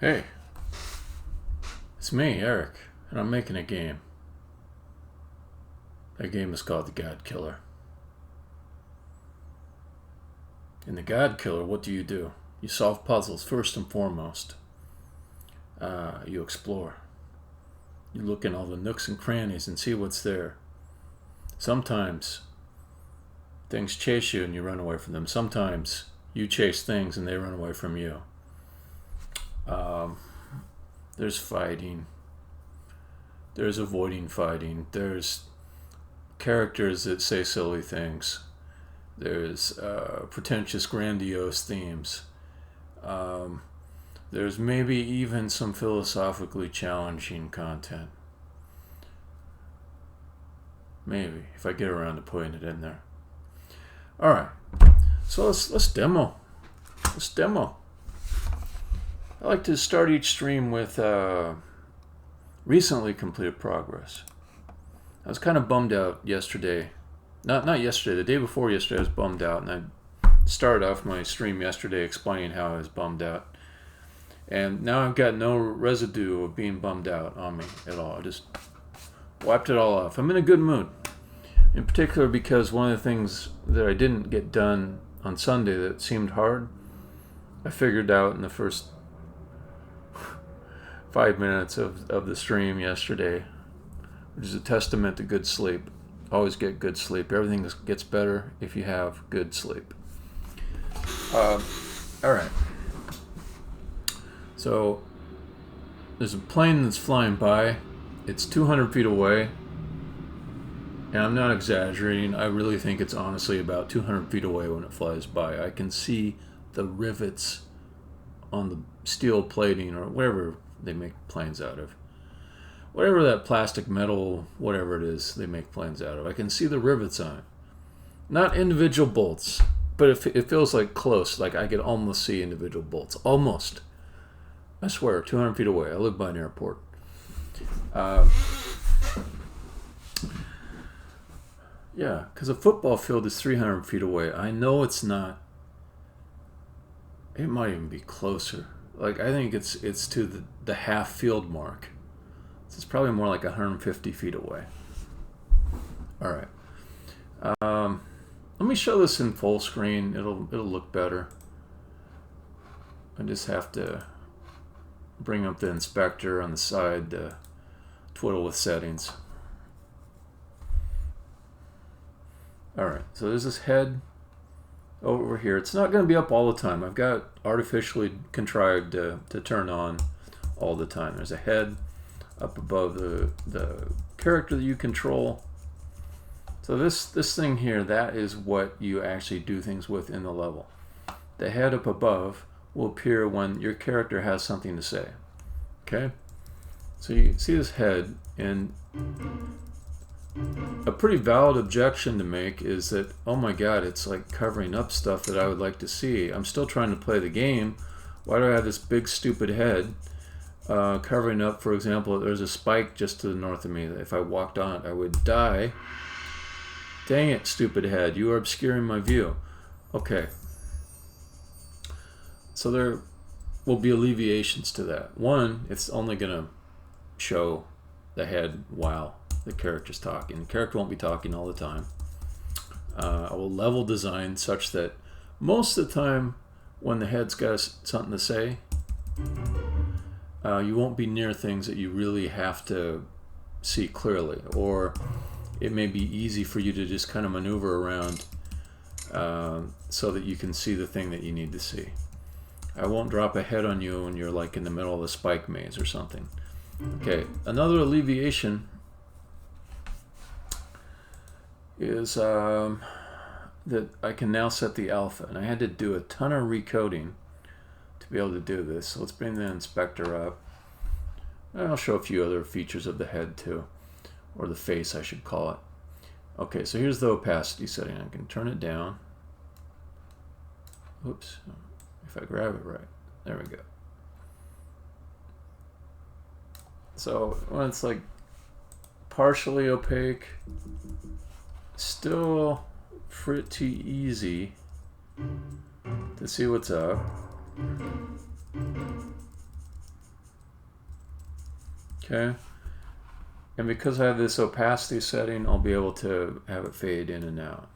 Hey, it's me, Eric, and I'm making a game. That game is called the Godkiller. In the Godkiller, what do? You solve puzzles first and foremost. You explore. You look in all the nooks and crannies and see what's there. Sometimes things chase you and you run away from them. Sometimes you chase things and they run away from you. There's fighting. There's avoiding fighting. There's characters that say silly things. There's pretentious, grandiose themes. There's maybe even some philosophically challenging content. Maybe, if I get around to putting it in there. Alright, so let's demo. Let's demo. I like to start each stream with recently completed progress. I was kind of bummed out yesterday. Not yesterday, the day before yesterday I was bummed out, and I started off my stream yesterday explaining how I was bummed out. And now I've got no residue of being bummed out on me at all. I just wiped it all off. I'm in a good mood. In particular because one of the things that I didn't get done on Sunday that seemed hard, I figured out in the first 5 minutes of the stream yesterday, which is a testament to good sleep. Always get good sleep. Everything gets better if you have good sleep. Alright. So, there's a plane that's flying by. It's 200 feet away. And I'm not exaggerating. I really think it's honestly about 200 feet away when it flies by. I can see the rivets on the steel plating or whatever they make planes out of. Whatever that plastic, metal, whatever it is they make planes out of. I can see the rivets on it. Not individual bolts, but it feels like close. Like I could almost see individual bolts. Almost. I swear, 200 feet away. I live by an airport. Yeah, because a football field is 300 feet away. I know it's not. It might even be closer. Like, I think it's to the half field mark. So it's probably more like 150 feet away. All right. Let me show this in full screen. It'll look better. I just have to bring up the inspector on the side to twiddle with settings. Alright, so there's this head over here. It's not going to be up all the time. I've got artificially contrived to turn on all the time. There's a head up above the character that you control. So this thing here, that is what you actually do things with in the level. The head up above will appear when your character has something to say. Okay? So you see this head, and a pretty valid objection to make is that, oh my god, it's like covering up stuff that I would like to see. I'm still trying to play the game. Why do I have this big stupid head covering up? For example, there's a spike just to the north of me. If I walked on it, I would die. Dang it, stupid head. You are obscuring my view. Okay. So there will be alleviations to that. One, it's only going to show the head while the character's talking. The character won't be talking all the time. I will level design such that most of the time when the head's got something to say, you won't be near things that you really have to see clearly, or it may be easy for you to just kind of maneuver around so that you can see the thing that you need to see. I won't drop a head on you when you're like in the middle of a spike maze or something. Okay, another alleviation is that I can now set the alpha, and I had to do a ton of recoding to be able to do this. So let's bring the inspector up. And I'll show a few other features of the head too, or the face I should call it. Okay, so here's the opacity setting. I can turn it down. Oops, if I grab it right. There we go. So when it's like partially opaque, still pretty easy to see what's up. Okay. And because I have this opacity setting, I'll be able to have it fade in and out.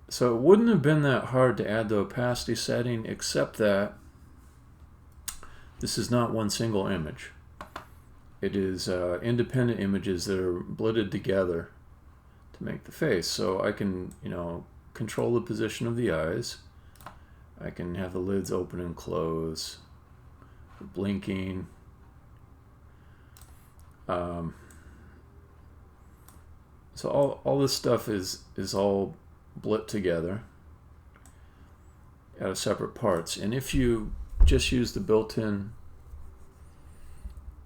So it wouldn't have been that hard to add the opacity setting, except that this is not one single image. It is independent images that are blitted together to make the face. So I can, control the position of the eyes. I can have the lids open and close, blinking. So all this stuff is all blit together out of separate parts. And if you just use the built-in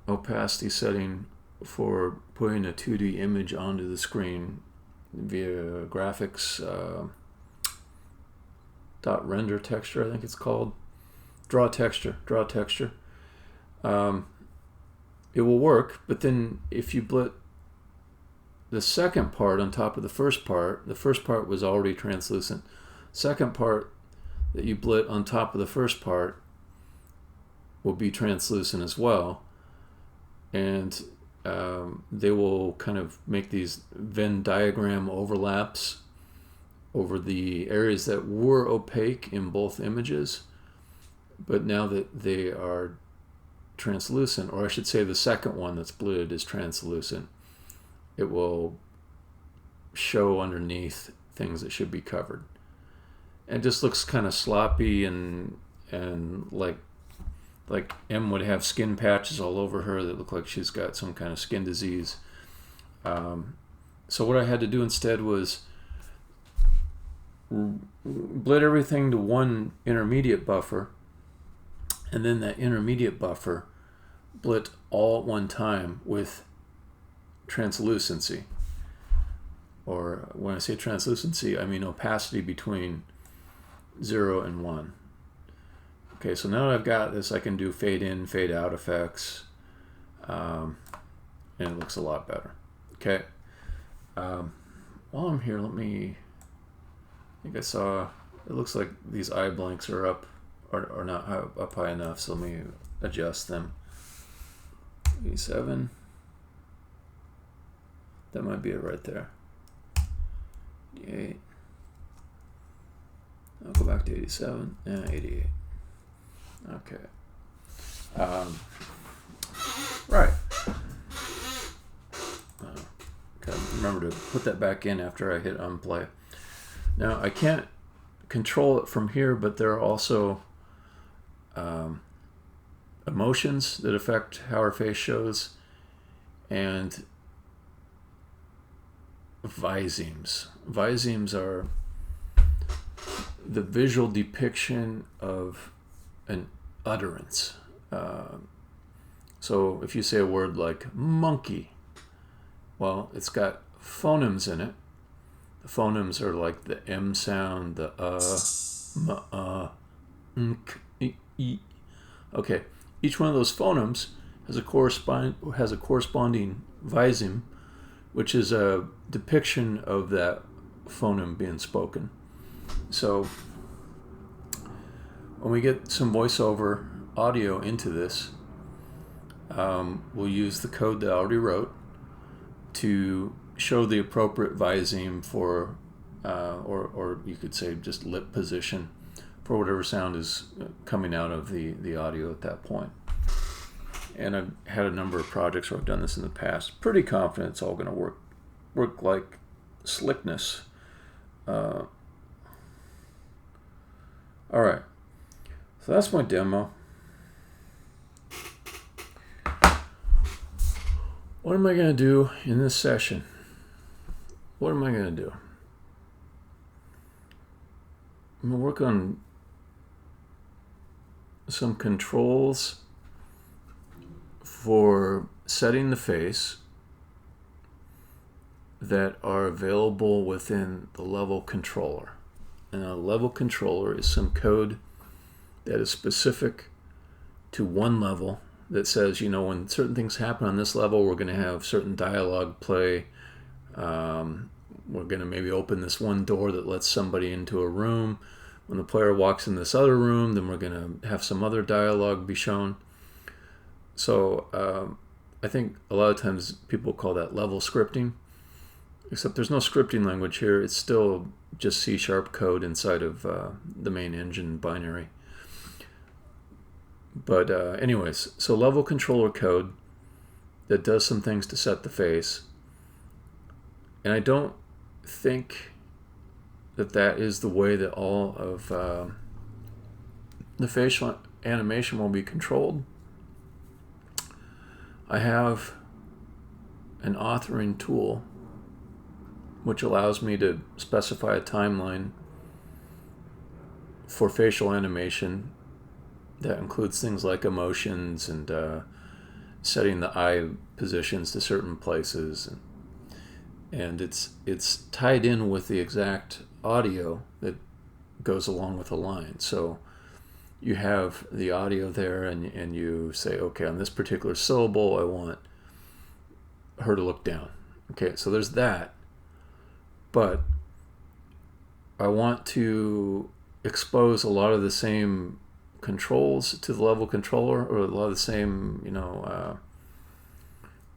opacity setting for putting a 2D image onto the screen via graphics dot render texture, I think it's called, draw texture, it will work. But then if you blit the second part on top of the first part was already translucent. Second part that you blit on top of the first part will be translucent as well. And they will kind of make these Venn diagram overlaps over the areas that were opaque in both images. But now that they are translucent, or I should say the second one that's blitted is translucent, it will show underneath things that should be covered. And it just looks kind of sloppy and like M would have skin patches all over her that look like she's got some kind of skin disease. So what I had to do instead was blit everything to one intermediate buffer, and then that intermediate buffer blit all at one time with translucency. Or when I say translucency, I mean opacity between 0 and 1. Okay, so now that I've got this, I can do fade in, fade out effects, and it looks a lot better. Okay, while I'm here, I think I saw, it looks like these eye blanks are up, or not up high enough, so let me adjust them. 87. That might be it right there. 88. I'll go back to 87 and 88. Okay. Right. Gotta remember to put that back in after I hit unplay. Now I can't control it from here, but there are also emotions that affect how her face shows, and visemes. Visemes are the visual depiction of an utterance. So if you say a word like monkey, well, it's got phonemes in it. The phonemes are like the M sound, the nk, e. Okay, each one of those phonemes has a corresponding viseme, which is a depiction of that phoneme being spoken. So when we get some voiceover audio into this, we'll use the code that I already wrote to show the appropriate viseme for, or you could say just lip position for whatever sound is coming out of the audio at that point. And I've had a number of projects where I've done this in the past. Pretty confident it's all going to work like slickness. All right, so that's my demo. What am I going to do in this session? What am I going to do? I'm going to work on some controls for setting the face that are available within the level controller. And a level controller is some code that is specific to one level that says, when certain things happen on this level, we're going to have certain dialogue play. We're going to maybe open this one door that lets somebody into a room. When the player walks in this other room, then we're going to have some other dialogue be shown. So I think a lot of times people call that level scripting, except there's no scripting language here. It's still just C# code inside of the main engine binary. But anyways, so level controller code that does some things to set the face. And I don't think that that is the way that all of the facial animation will be controlled. I have an authoring tool which allows me to specify a timeline for facial animation that includes things like emotions and setting the eye positions to certain places, and it's tied in with the exact audio that goes along with the line. So you have the audio there, and you say, okay, on this particular syllable I want her to look down. Okay, so there's that. But I want to expose a lot of the same controls to the level controller, or a lot of the same,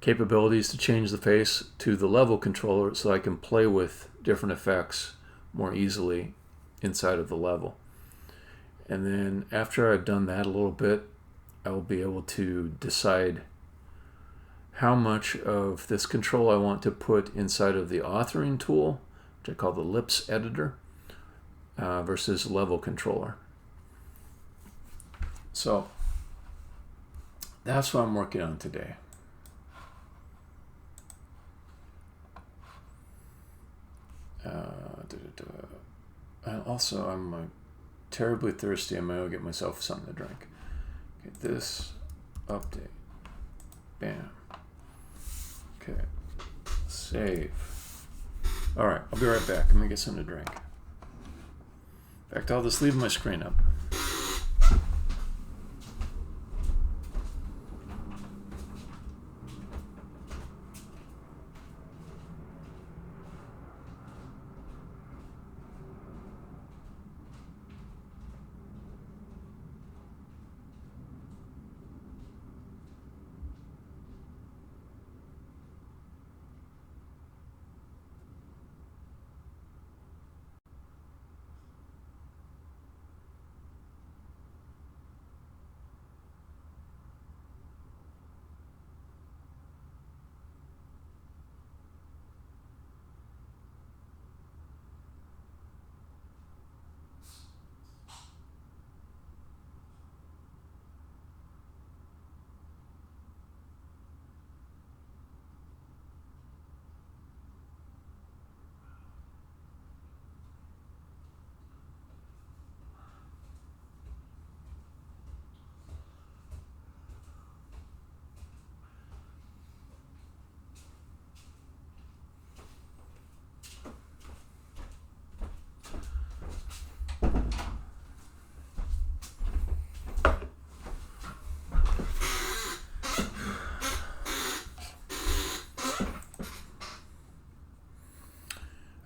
capabilities to change the face to the level controller, so I can play with different effects more easily inside of the level. And then after I've done that a little bit, I will be able to decide how much of this control I want to put inside of the authoring tool, which I call the lips editor, versus level controller. So that's what I'm working on today. And also, I'm terribly thirsty. I'm going to get myself something to drink. Okay, this update. Bam. Okay. Save. All right, I'll be right back. I'm going to get something to drink. In fact, I'll just leave my screen up.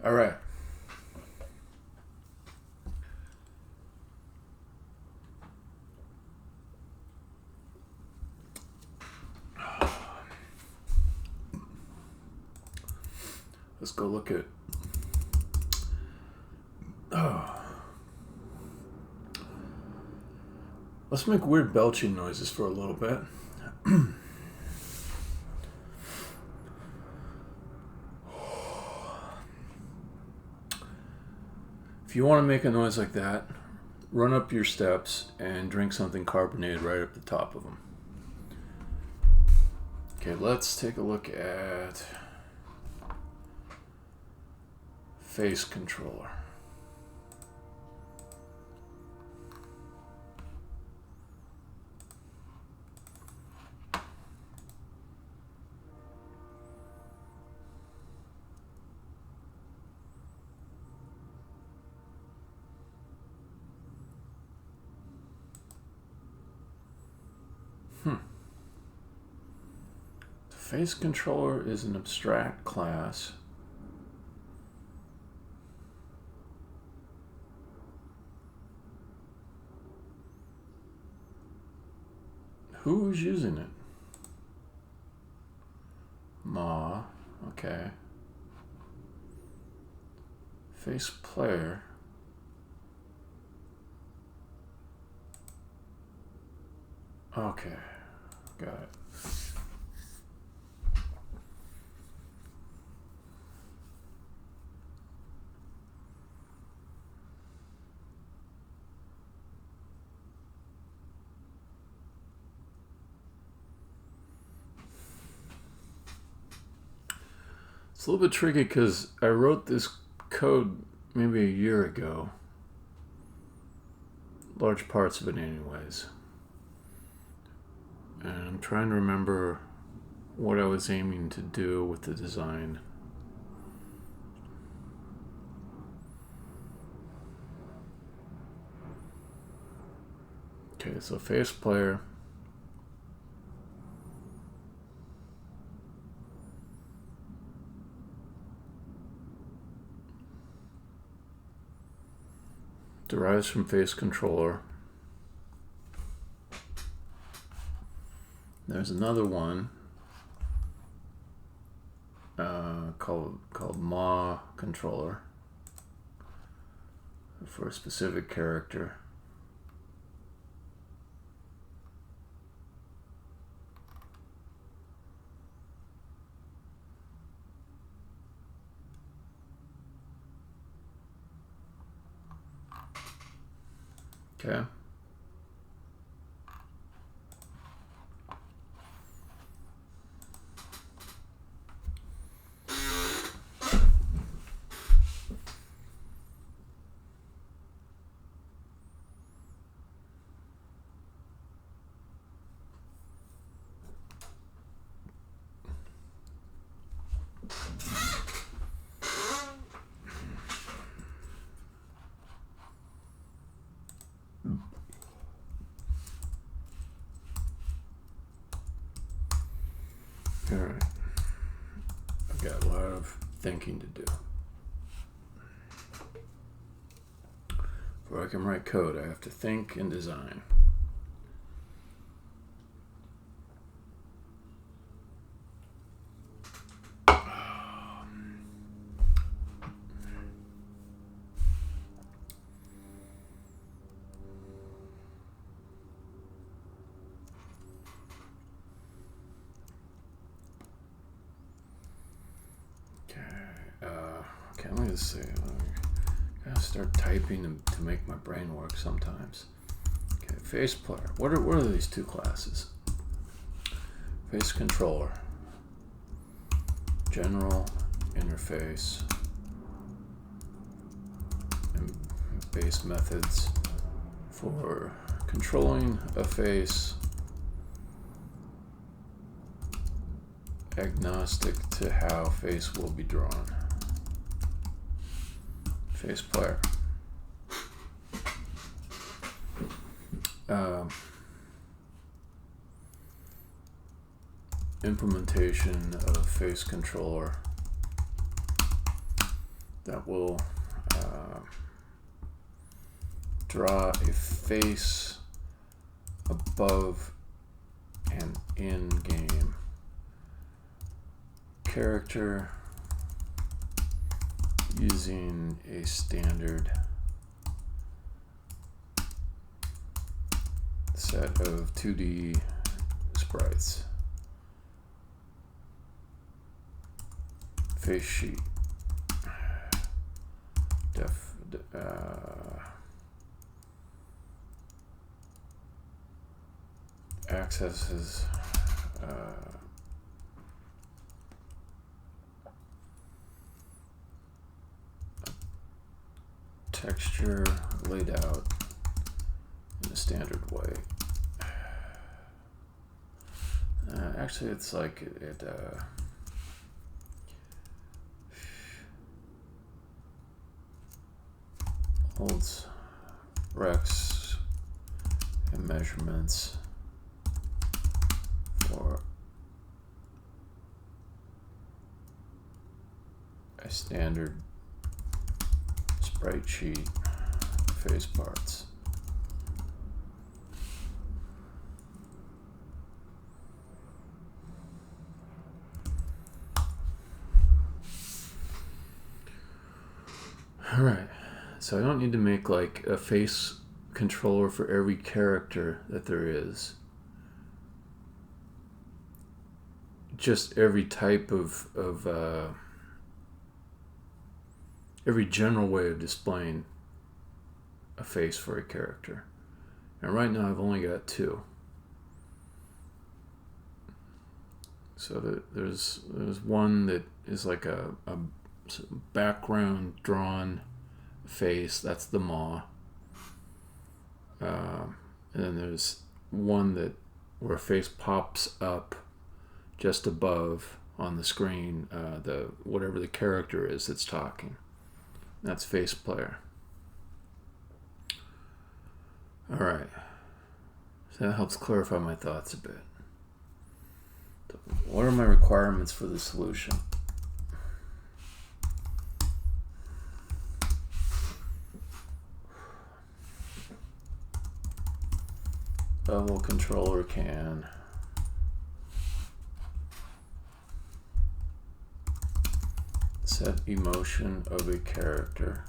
All right. Let's go look at. Let's make weird belching noises for a little bit. If you want to make a noise like that, run up your steps and drink something carbonated right up the top of them. Okay, let's take a look at face controller. Face controller is an abstract class. Who's using it? Ma. Okay. Face player. Okay. Got it. It's a little bit tricky because I wrote this code maybe a year ago. Large parts of it anyways. And I'm trying to remember what I was aiming to do with the design. Okay, so face player. Derives from face controller. There's another one called Ma controller for a specific character. Okay. Alright. I've got a lot of thinking to do. Before I can write code, I have to think and design. Okay, let me just say, I gotta start typing to make my brain work sometimes. Okay, face player. What are these two classes? Face controller. General interface. And base methods for controlling a face. Agnostic to how face will be drawn. Face player. Implementation of face controller that will draw a face above an in-game character using a standard set of 2D sprites. Face sheet. Accesses texture laid out in a standard way. Actually, it's like it holds recs and measurements for a standard sprite sheet face parts. Alright, so I don't need to make like a face controller for every character that there is. Just every type of every general way of displaying a face for a character. And right now I've only got 2. So there's one that is like a background drawn face. That's the maw. And then there's one where a face pops up just above on the screen, the whatever the character is that's talking. That's face player. All right. So that helps clarify my thoughts a bit. So what are my requirements for the solution? Bevel controller can set emotion of a character.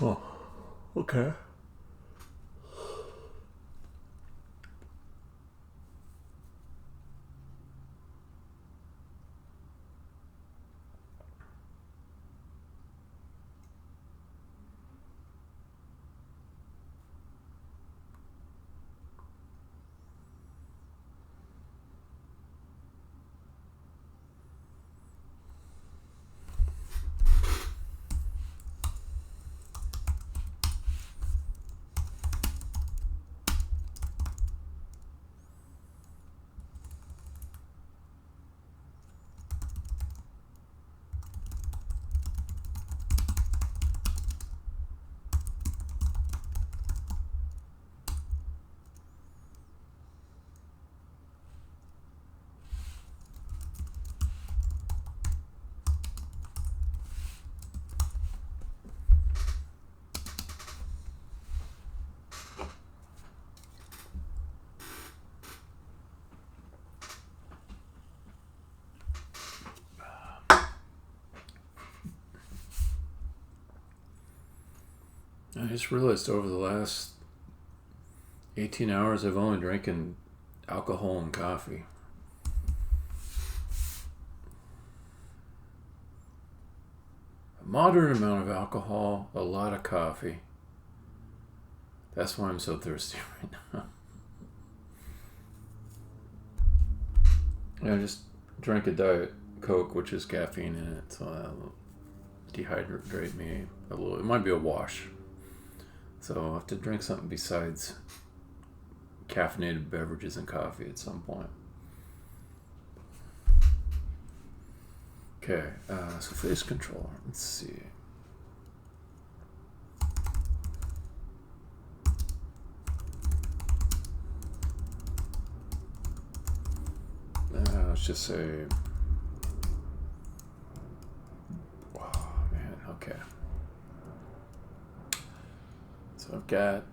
Oh, okay. I just realized over the last 18 hours I've only drinking alcohol and coffee. A moderate amount of alcohol, a lot of coffee. That's why I'm so thirsty right now. I just drank a Diet Coke, which has caffeine in it, so that'll dehydrate me a little. It might be a wash. So I'll have to drink something besides caffeinated beverages and coffee at some point. Okay, so face controller. Let's see. Let's just say, oh man, okay. So I've got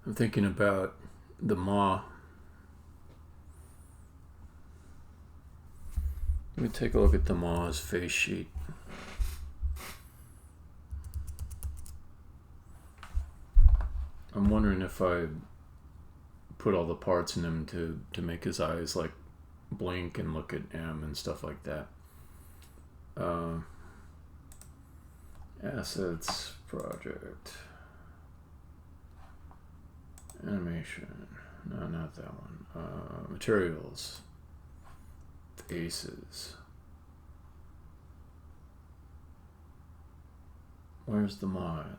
I'm thinking about the maw. Let me take a look at the maw's face sheet. I'm wondering if I put all the parts in him to make his eyes like blink and look at M and stuff like that. Assets, project, animation, no, not that one. Materials, faces. Where's the mod?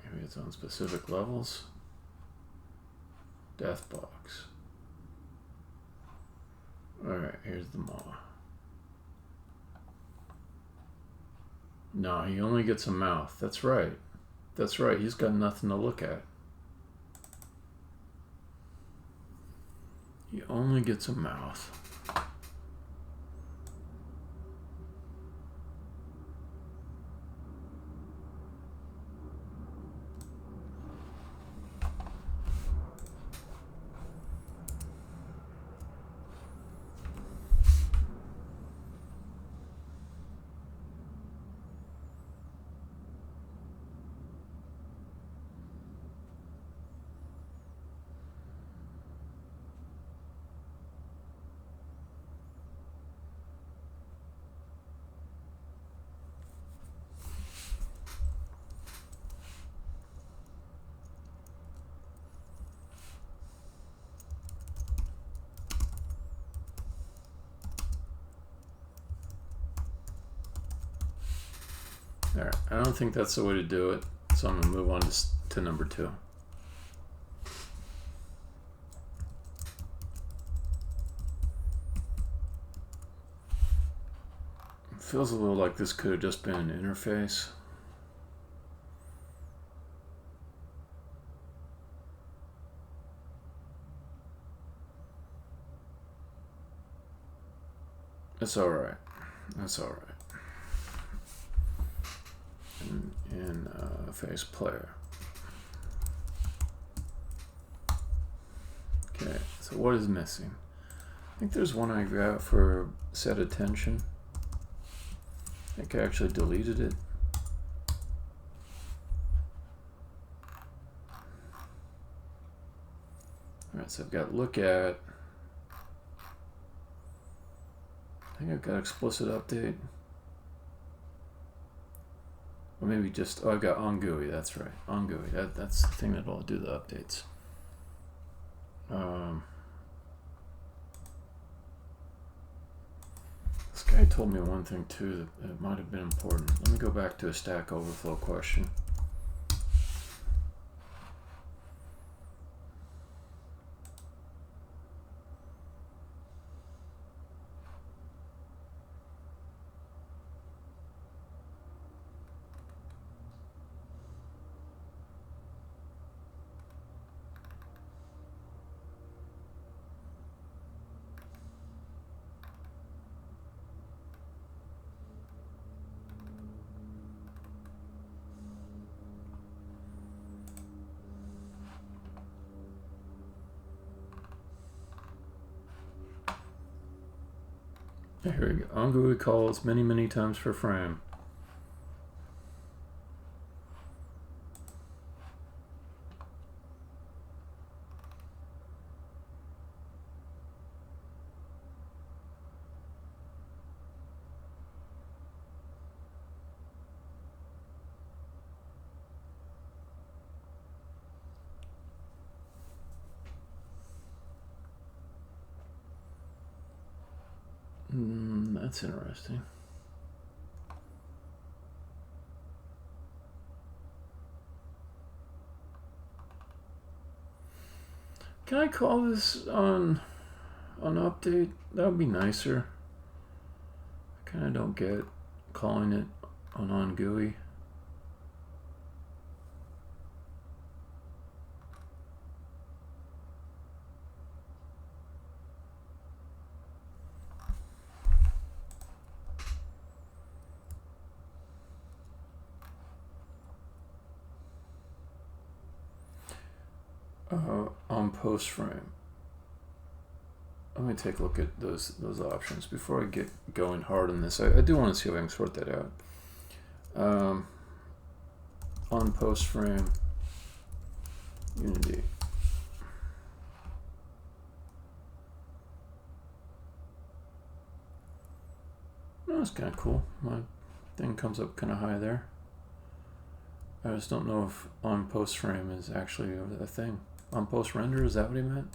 Maybe it's on specific levels. Death box. Alright, here's the maw. No, he only gets a mouth. That's right. That's right. He's got nothing to look at. He only gets a mouth. Alright, I don't think that's the way to do it, so I'm going to move on to number 2. It feels a little like this could have just been an interface. That's alright. That's alright. In face player. Okay, so what is missing? I think there's one I got for set attention. I think I actually deleted it. Alright, so I've got look at. I think I've got explicit update. Or maybe just, oh, I got on GUI, that's right. On GUI, that's the thing that'll do the updates. This guy told me one thing too that might have been important. Let me go back to a Stack Overflow question. Here we go. On-GUI calls many times per frame. That's interesting. Can I call this on update? That would be nicer. I kind of don't get calling it on GUI. On post frame. Let me take a look at those options before I get going hard on this. I do want to see if I can sort that out. On post frame, Unity. Oh, that's kind of cool. My thing comes up kind of high there. I just don't know if on post frame is actually a thing. On post render, is that what he meant?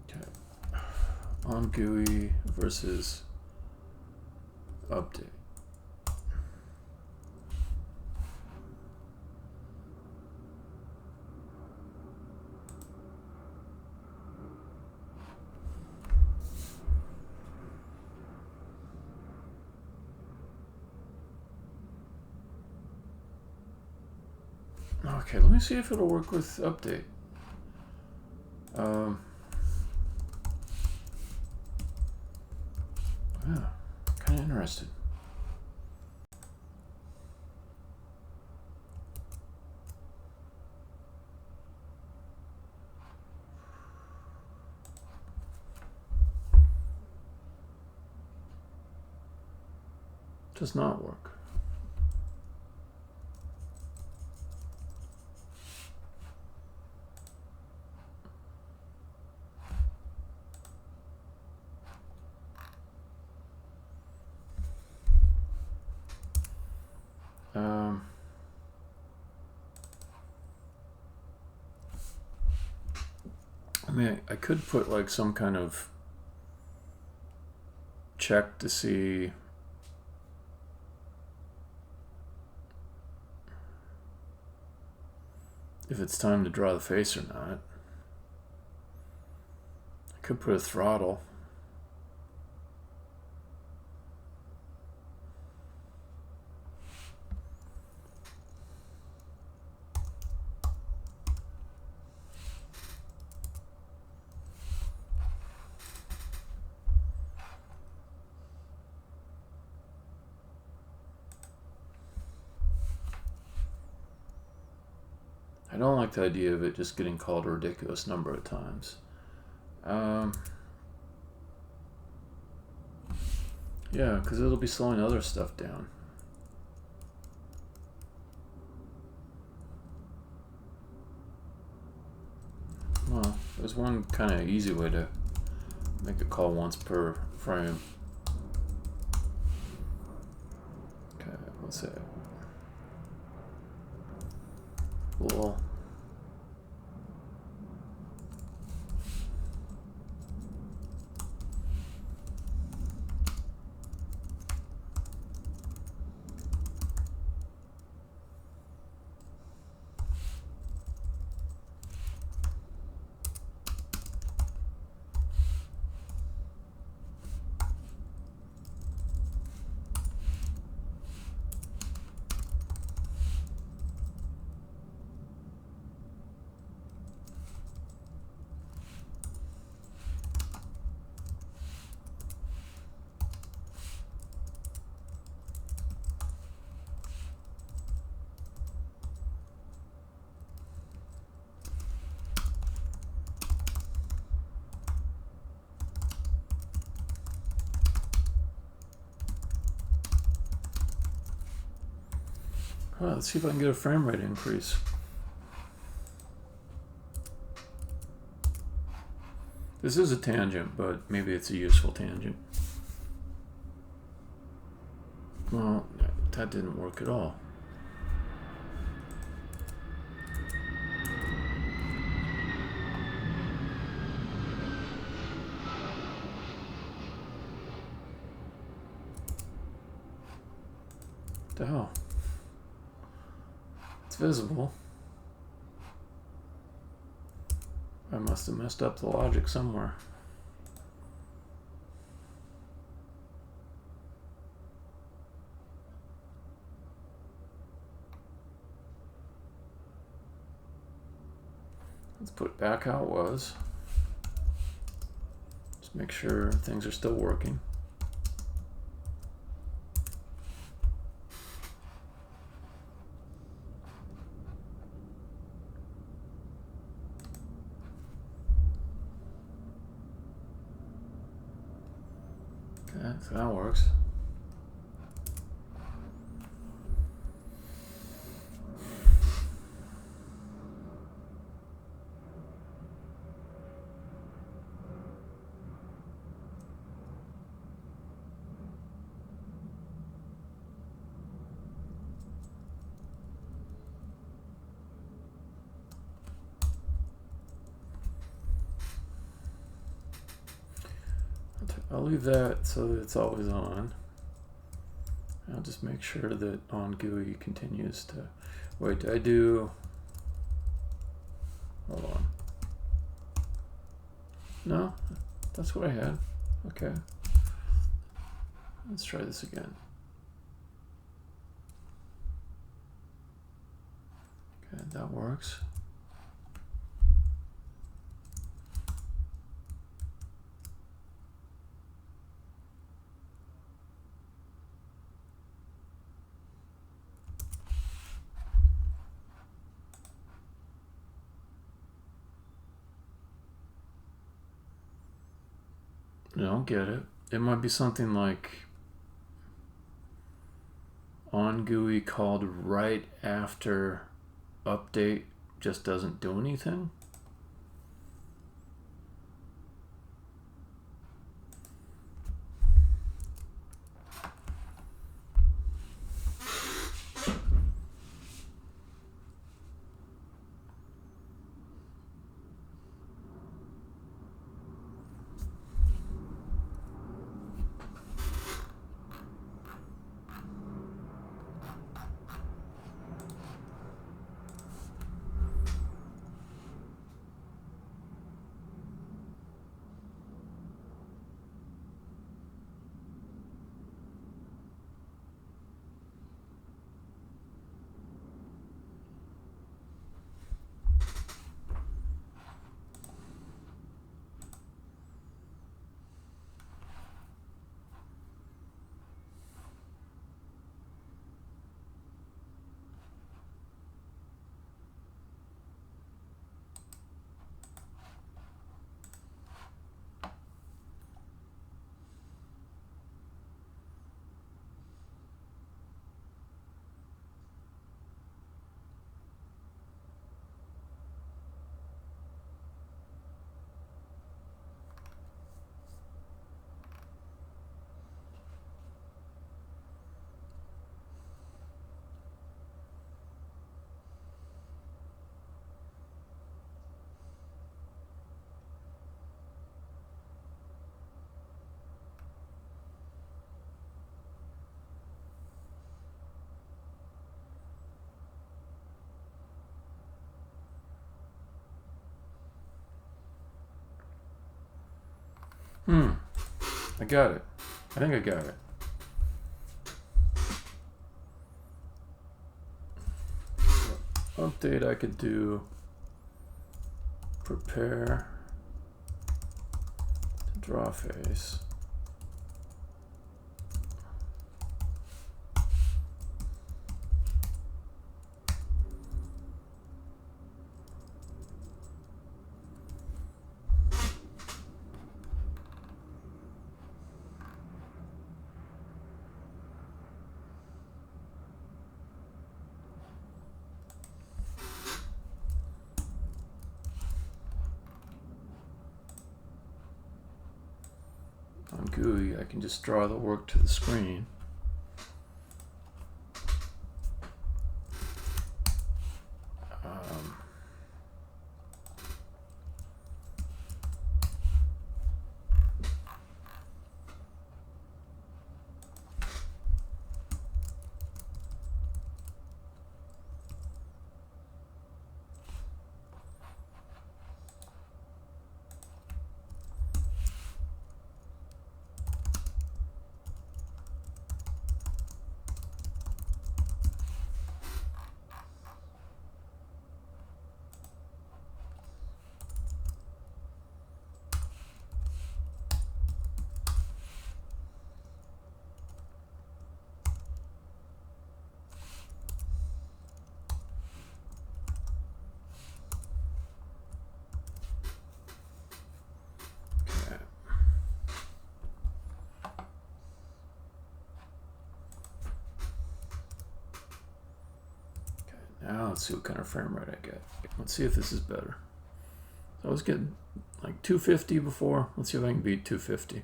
Okay. On GUI versus update. Okay, let me see if it'll work with update. Yeah, kind of interested. Does not work. I mean, I could put like some kind of check to see if it's time to draw the face or not. I could put a throttle. I don't like the idea of it just getting called a ridiculous number of times. Yeah, because it'll be slowing other stuff down. Well, there's one kind of easy way to make a call once per frame. Okay, what's that? Cool. Well, let's see if I can get a frame rate increase. This is a tangent, but maybe it's a useful tangent. Well, that didn't work at all. What the hell? It's visible. I must have messed up the logic somewhere. Let's put it back how it was. Just make sure things are still working. Okay, so that works. I'll leave that so that it's always on. I'll just make sure that on GUI continues to... Wait, did I do... Hold on. No, that's what I had. Okay. Let's try this again. Okay, that works. I don't get it. It might be something like on GUI called right after update just doesn't do anything. I got it. I think I got it. Update, I could do prepare to draw face. GUI, I can just draw the work to the screen. Now let's see what kind of frame rate I get. Let's see if this is better. So I was getting like 250 before. Let's see if I can beat 250.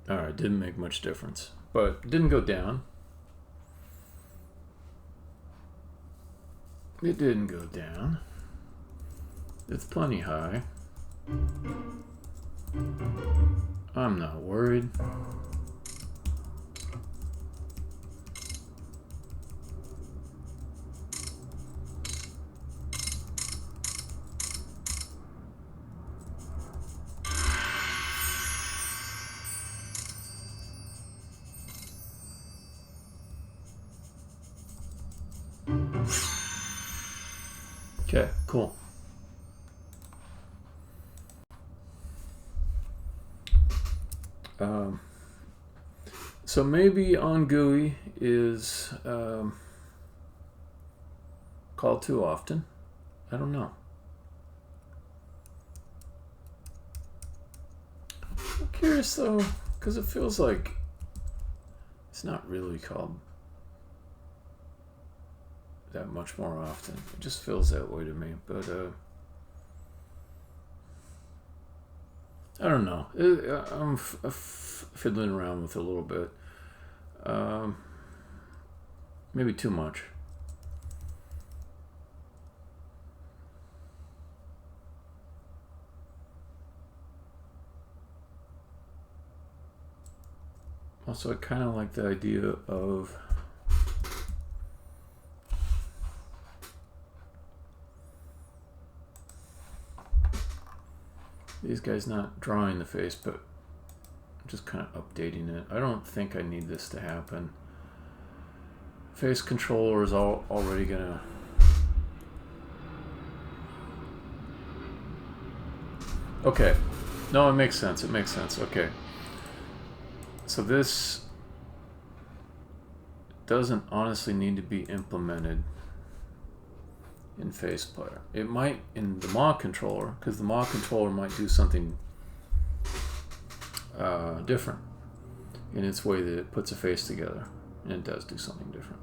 Alright, didn't make much difference, but it didn't go down. It didn't go down. It's plenty high. I'm not worried. Okay, cool. So maybe on GUI is called too often. I don't know. I'm curious though, because it feels like it's not really called that much more often. It just feels that way to me, but I don't know. I'm fiddling around with it a little bit. Maybe too much. Also, I kind of like the idea of these guys not drawing the face, but just kind of updating it. I don't think I need this to happen. Face controller is already gonna... Okay. No, it makes sense. It makes sense. Okay. So this doesn't honestly need to be implemented in Face Player. It might in the mod controller, because the mod controller might do something different in its way that it puts a face together, and it does do something different.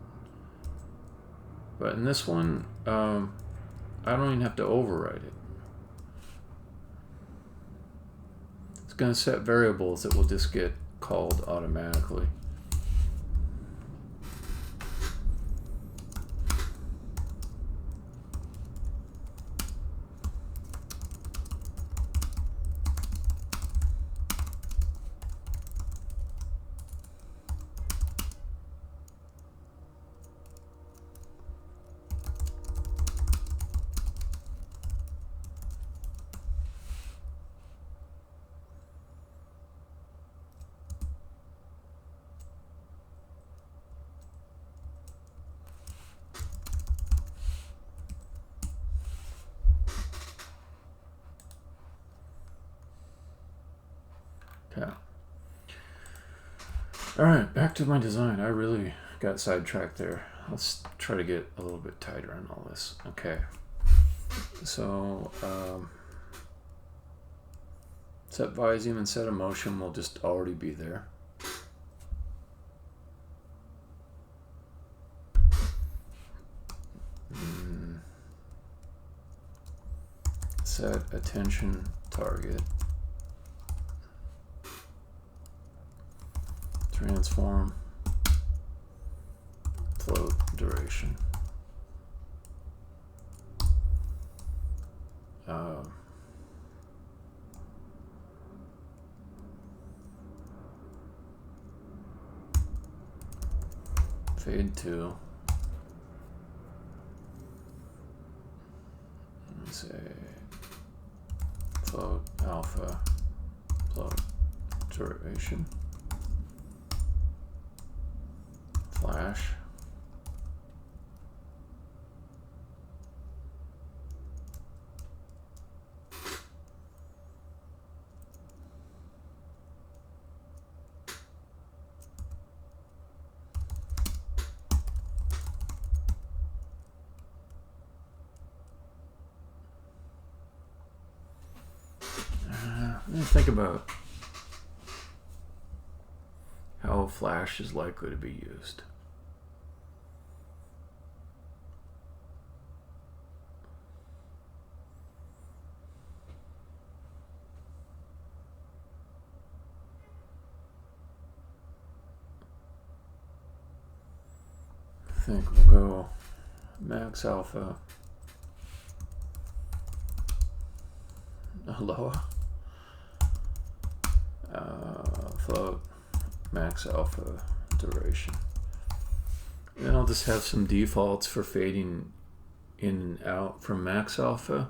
But in this one, I don't even have to override it. It's going to set variables that will just get called automatically. Yeah. Alright, back to my design. I really got sidetracked there. Let's try to get a little bit tighter on all this. Okay. So, set volume and set emotion will just already be there. set attention target, transform, float duration. Fade 2. Let me say float alpha, float duration, flash. Think about how flash is likely to be used. I think we'll go max alpha, lower. Float max alpha duration. And I'll just have some defaults for fading in and out from max alpha,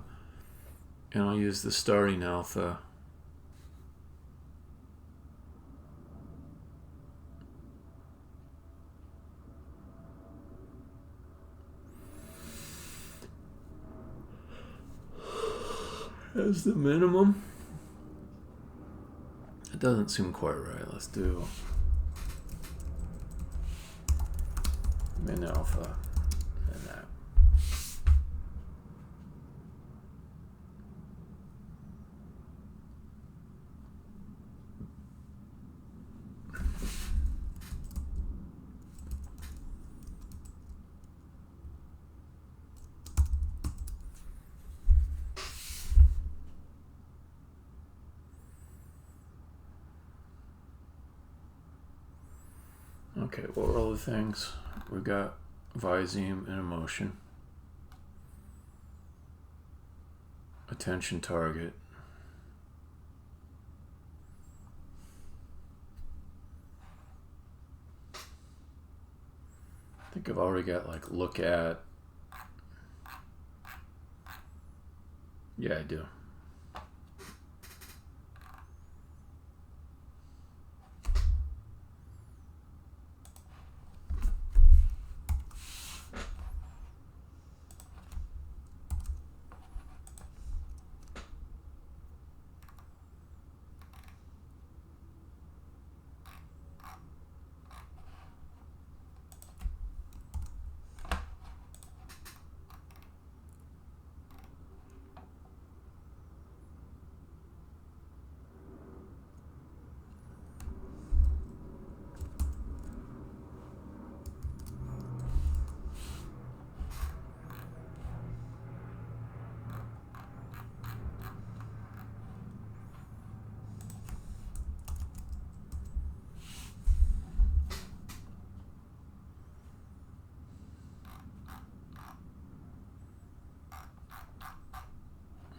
and I'll use the starting alpha. As the minimum. It doesn't seem quite right. Let's do min alpha and that. Okay, what were all the things? We got viseme and emotion, attention target, I think I've already got like look at. Yeah, I do.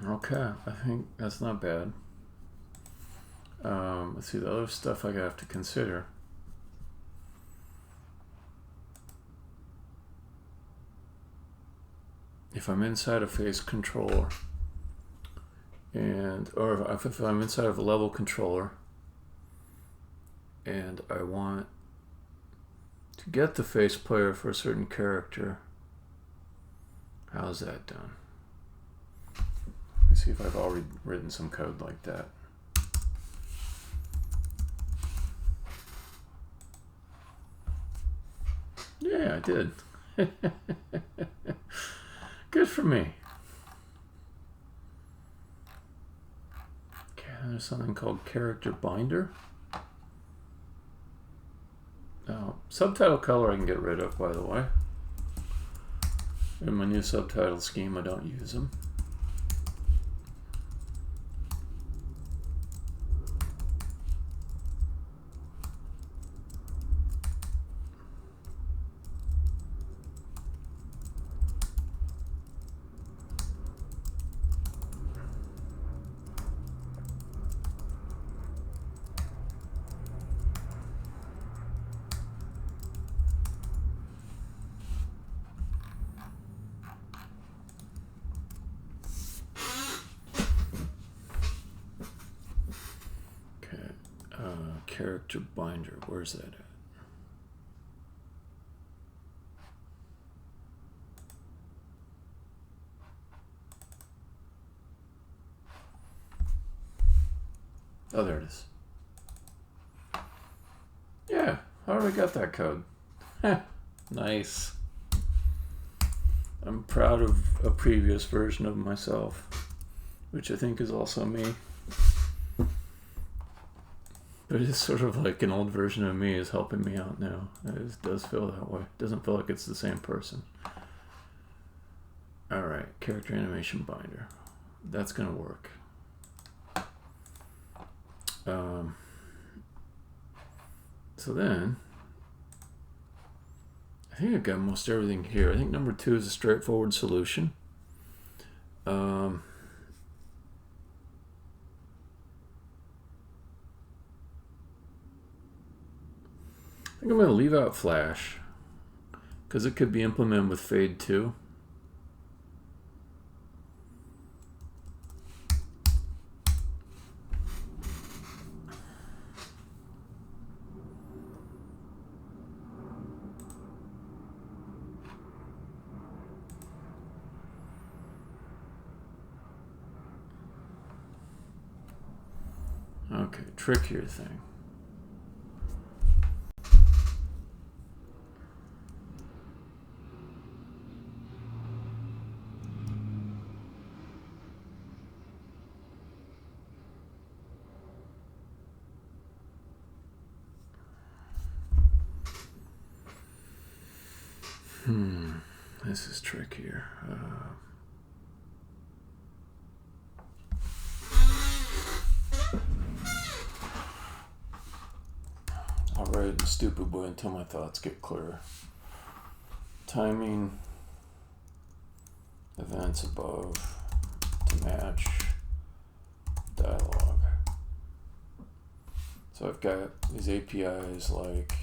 Okay, I think that's not bad. Let's see, the other stuff I have to consider. If I'm inside a face controller, or if I'm inside of a level controller, and I want to get the face player for a certain character, how's that done? Let's see if I've already written some code like that. Yeah, I did. Good for me. Okay, there's something called character binder. Now, subtitle color I can get rid of, by the way. In my new subtitle scheme, I don't use them. character binder. Where's that at? Oh, there it is. Yeah, I already got that code. Nice. I'm proud of a previous version of myself, which I think is also me. But it's sort of like an old version of me is helping me out now. It does feel that way. It doesn't feel like it's the same person. Alright, character animation binder. That's gonna work. So then, I think I've got most everything here. I think number 2 is a straightforward solution. I think I'm going to leave out Flash because it could be implemented with Fade too. Okay, trickier thing. This is trickier. I'll write it in stupid boy until my thoughts get clearer. Timing events above to match dialogue. So I've got these APIs like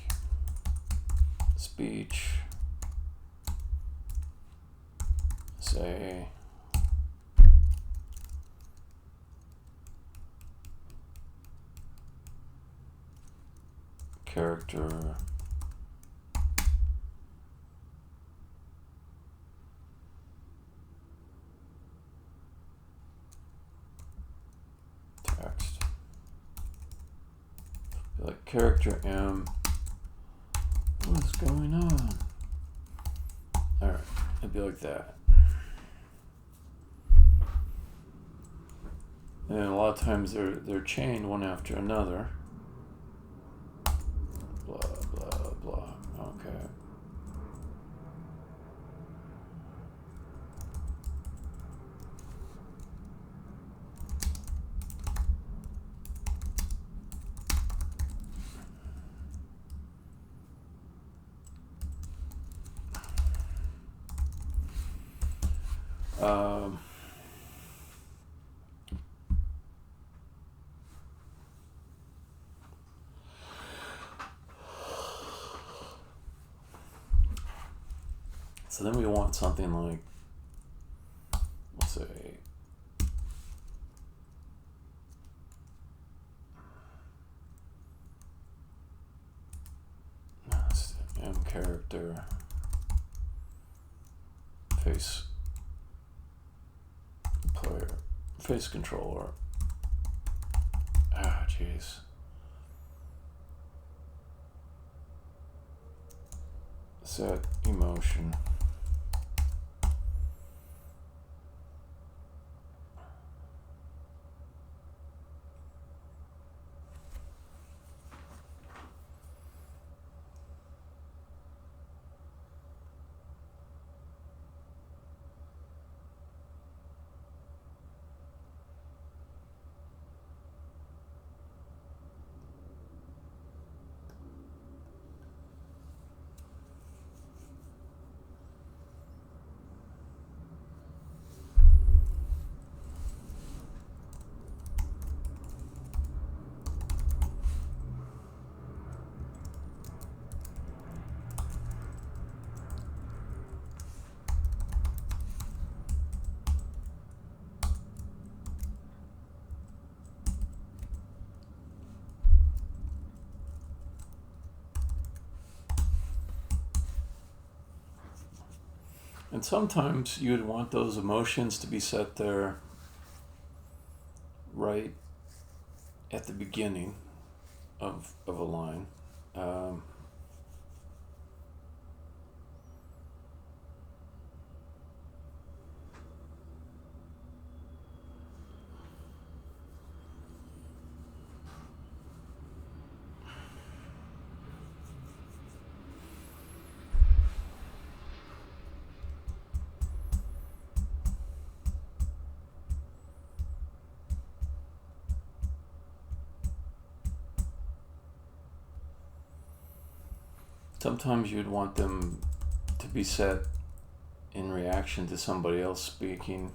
speech, say, character, text, like character M. What's going on? All right, it'd be like that. And a lot of times they're chained one after another. Blah blah blah. Okay. So then we want something like, let's say, M character, face player, face controller. Ah, jeez. Set emotion. And sometimes you'd want those emotions to be set there right at the beginning of a line. Sometimes you'd want them to be set in reaction to somebody else speaking.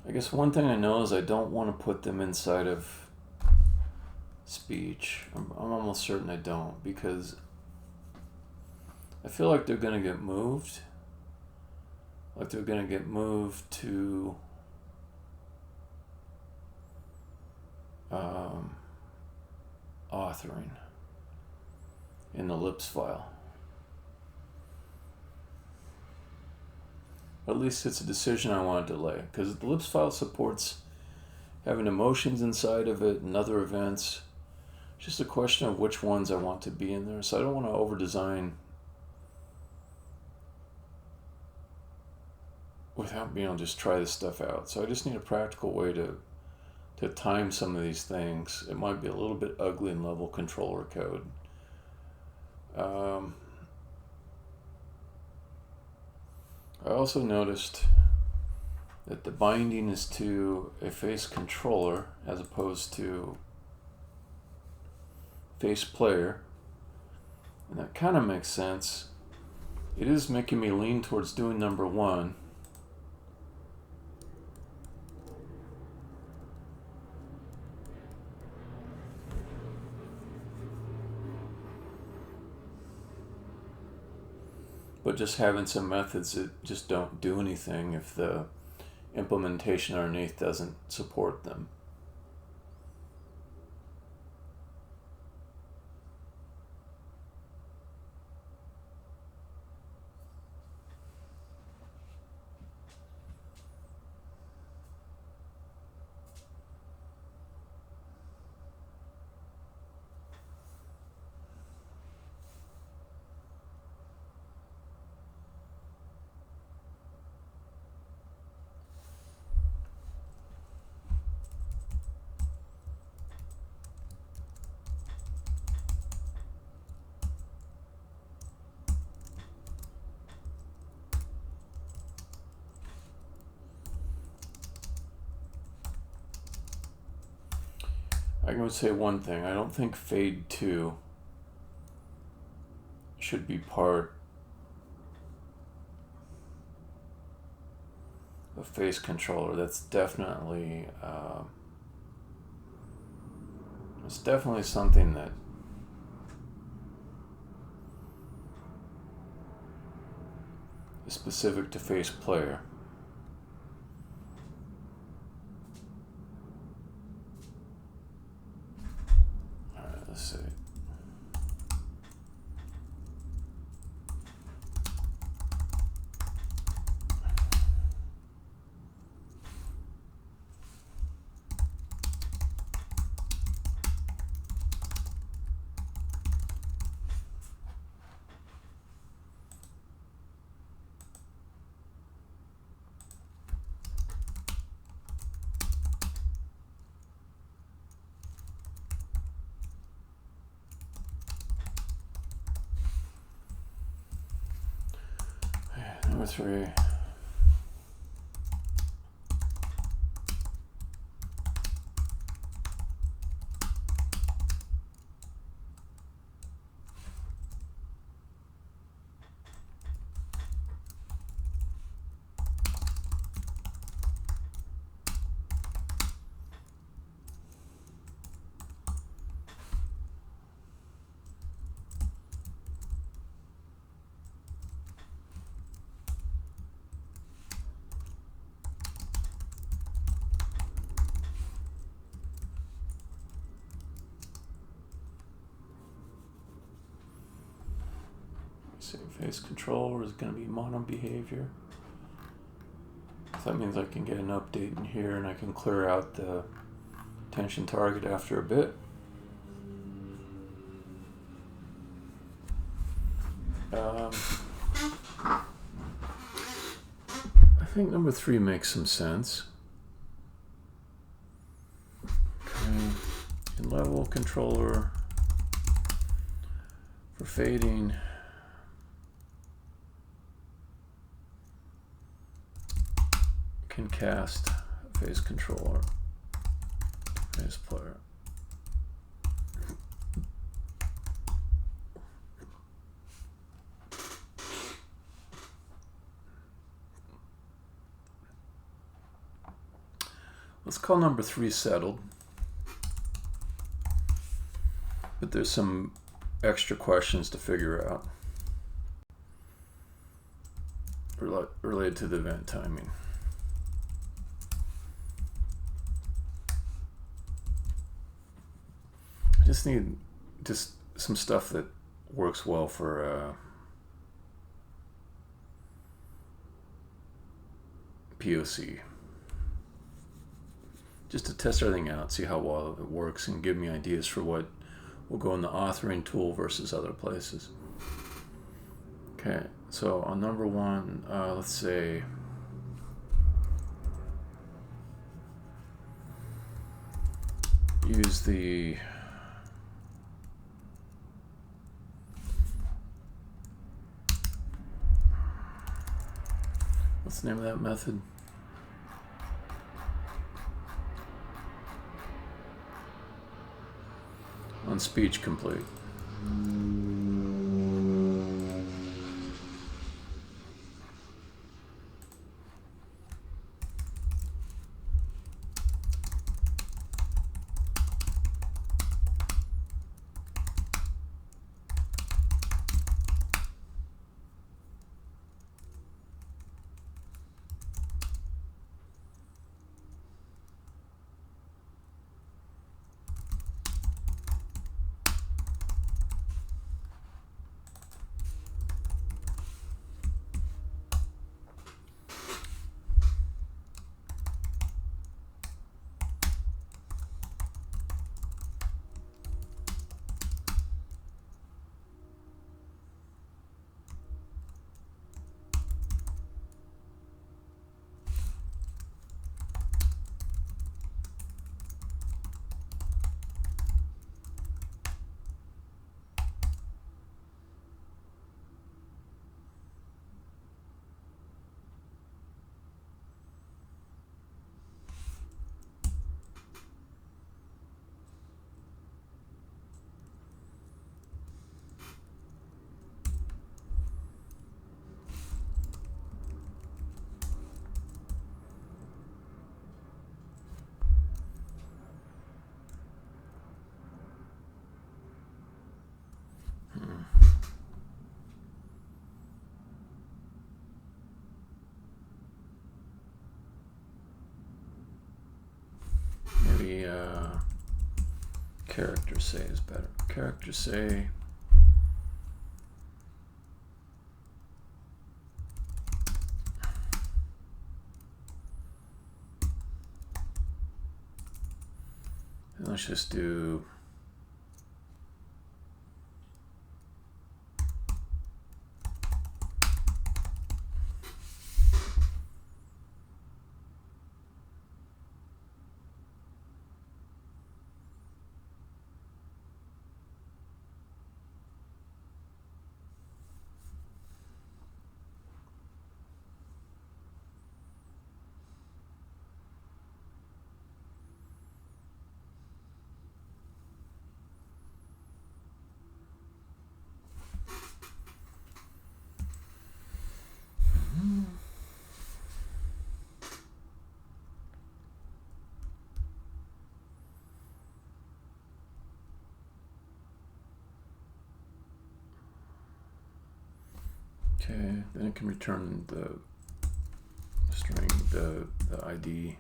I guess one thing I know is I don't want to put them inside of speech. I'm almost certain I don't, because I feel like they're going to get moved. Like they're going to get moved to authoring in the lips file. At least it's a decision I want to delay, because the lips file supports having emotions inside of it and other events. It's just a question of which ones I want to be in there. So I don't want to over-design without being able to just try this stuff out. So I just need a practical way to time some of these things. It might be a little bit ugly in level controller code. I also noticed that the binding is to a face controller as opposed to face player, and that kind of makes sense. It is making me lean towards doing number one. But just having some methods that just don't do anything if the implementation underneath doesn't support them. I can say one thing. I don't think Fade 2 should be part of face controller. That's definitely it's definitely something that is specific to face player. Let's see. Number 3. Say phase controller is going to be mono behavior. So that means I can get an update in here and I can clear out the tension target after a bit. I think number 3 makes some sense. Okay. In level controller for fading. Can cast phase controller, phase player. Let's call number 3 settled. But there's some extra questions to figure out related to the event timing. I just need some stuff that works well for POC. Just to test everything out, see how well it works, and give me ideas for what will go in the authoring tool versus other places. Okay, so on number 1, let's say use the what's the name of that method? On speech complete. Maybe character say is better. Character say. And let's just do okay, then it can return the string, the ID.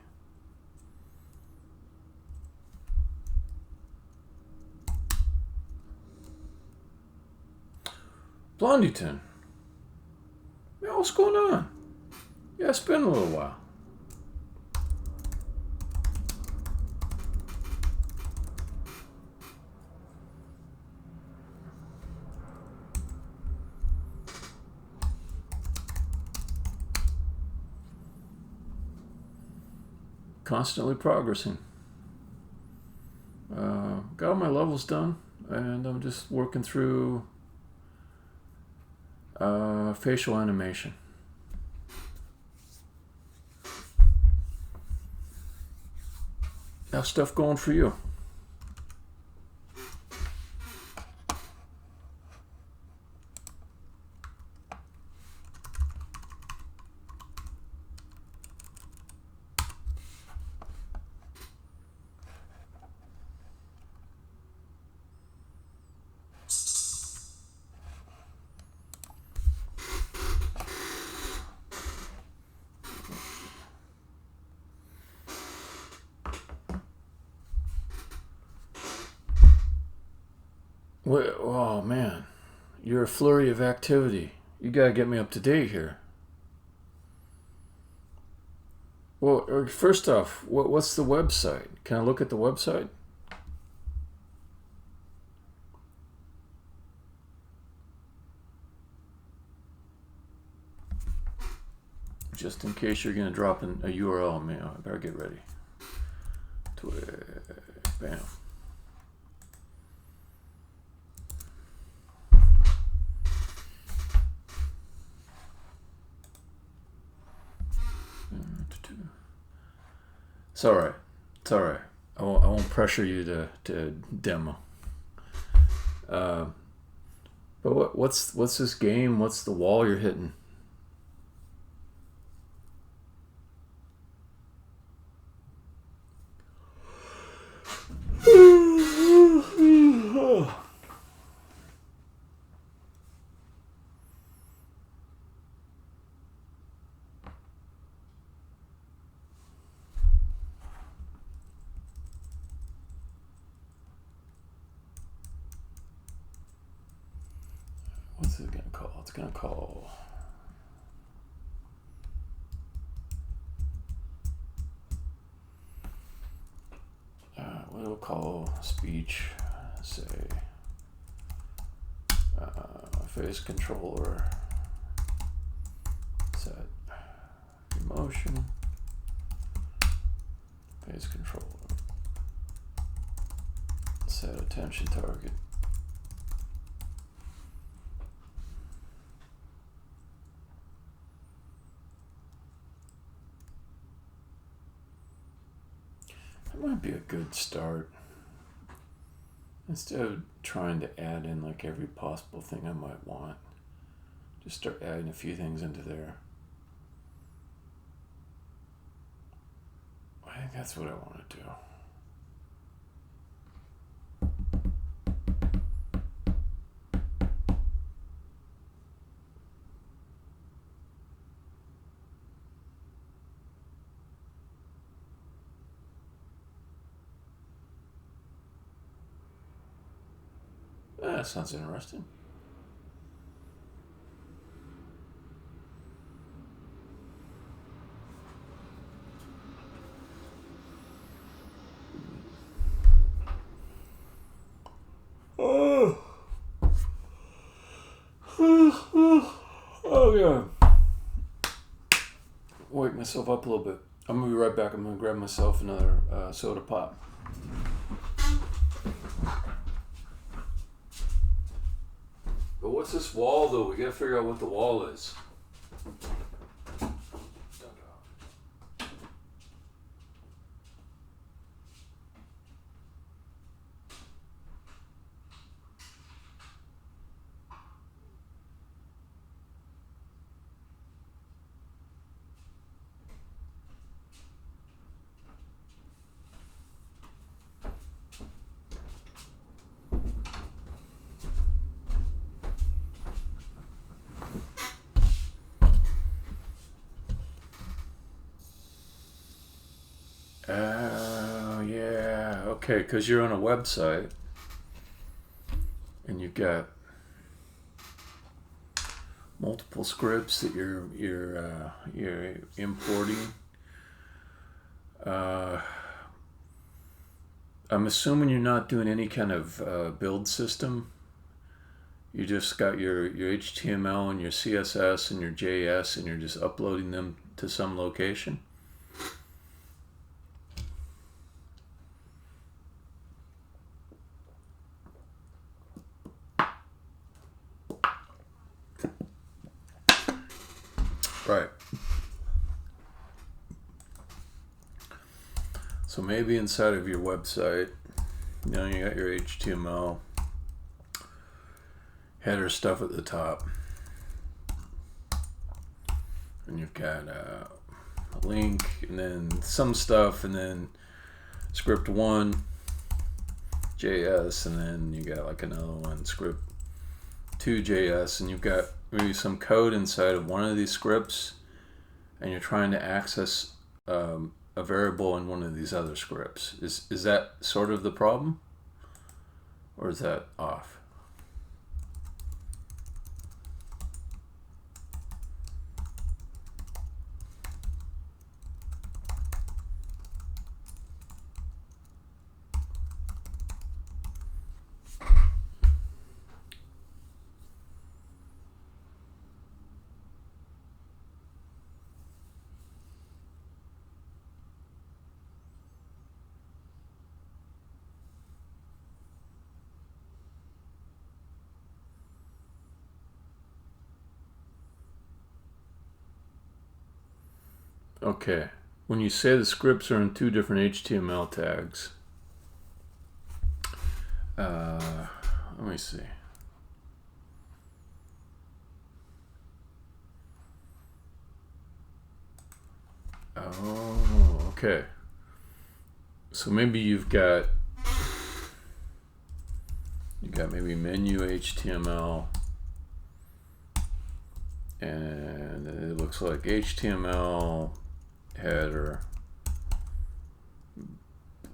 Blondieton. what's going on? Yeah, it's been a little while. Constantly progressing. Got all my levels done, and I'm just working through facial animation. How's stuff going for you? Oh man, you're a flurry of activity. You gotta get me up to date here. Well, first off, what's the website? Can I look at the website? Just in case you're gonna drop in a URL on me, I better get ready. Bam. It's all right. It's all right. I won't pressure you to demo. But what's this game? What's the wall you're hitting? What's it gonna call? It's gonna call. We'll call speech, say, face controller, set emotion, face controller, set attention target. That might be a good start. Instead of trying to add in like every possible thing I might want, just start adding a few things into there. I think that's what I want to do. That sounds interesting. Oh yeah. Wake myself up a little bit. I'm gonna be right back. I'm gonna grab myself another soda pop. But what's this wall though? We gotta figure out what the wall is. Oh, yeah. Okay, because you're on a website and you've got multiple scripts that you're importing. I'm assuming you're not doing any kind of build system. You just got your HTML and your CSS and your JS, and you're just uploading them to some location. Right. So maybe inside of your website, you got your HTML header stuff at the top, and you've got a link, and then some stuff, and then script 1 JS, and then you got like another one, script 2 JS, and you've got maybe some code inside of one of these scripts, and you're trying to access a variable in one of these other scripts. Is that sort of the problem, or is that off? Okay, when you say the scripts are in 2 different HTML tags, let me see. Oh, okay. So maybe you've got maybe menu HTML, and it looks like HTML header,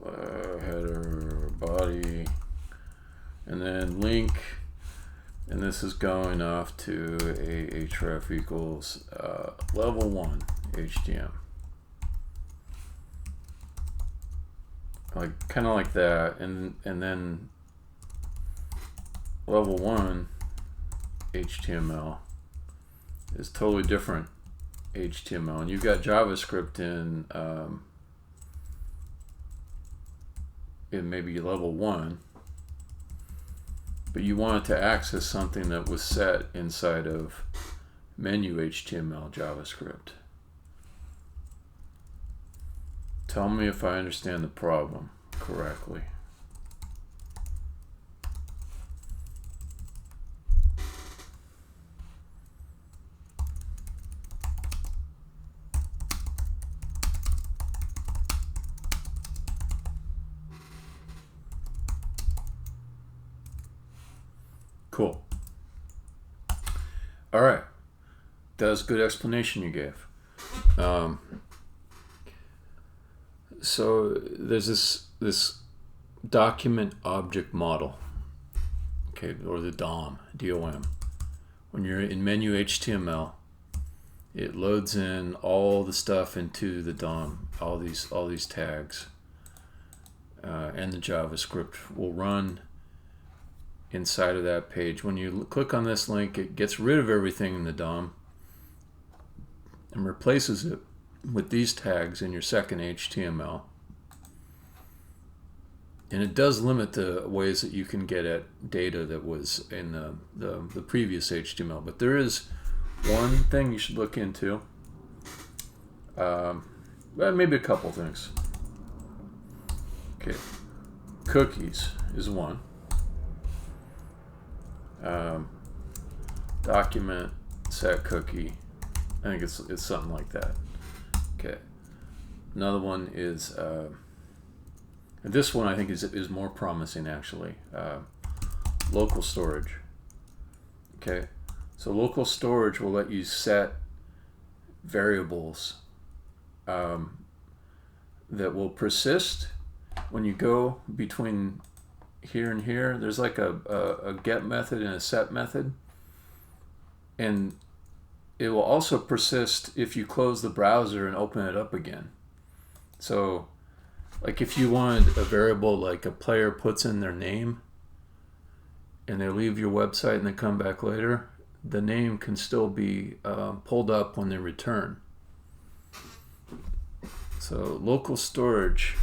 header body, and then link, and this is going off to a href equals level 1 HTML, like kind of like that, and then level 1 HTML is totally different HTML, and you've got JavaScript in maybe level 1, but you wanted to access something that was set inside of menu HTML JavaScript. Tell me if I understand the problem correctly. Cool. All right. That was a good explanation you gave. So there's this document object model, okay, or the DOM, DOM. When you're in menu HTML, it loads in all the stuff into the DOM, all these tags, and the JavaScript will run inside of that page. When you click on this link, it gets rid of everything in the DOM and replaces it with these tags in your second HTML. And it does limit the ways that you can get at data that was in the previous HTML. But there is one thing you should look into. Well, maybe a couple things. Okay, cookies is one. Document set cookie. I think it's something like that. Okay. Another one is this one I think is more promising actually. Local storage. Okay. So local storage will let you set variables that will persist when you go between here and here. There's like a get method and a set method, and it will also persist if you close the browser and open it up again. So, like if you wanted a variable like a player puts in their name and they leave your website and they come back later, the name can still be pulled up when they return. So local storage,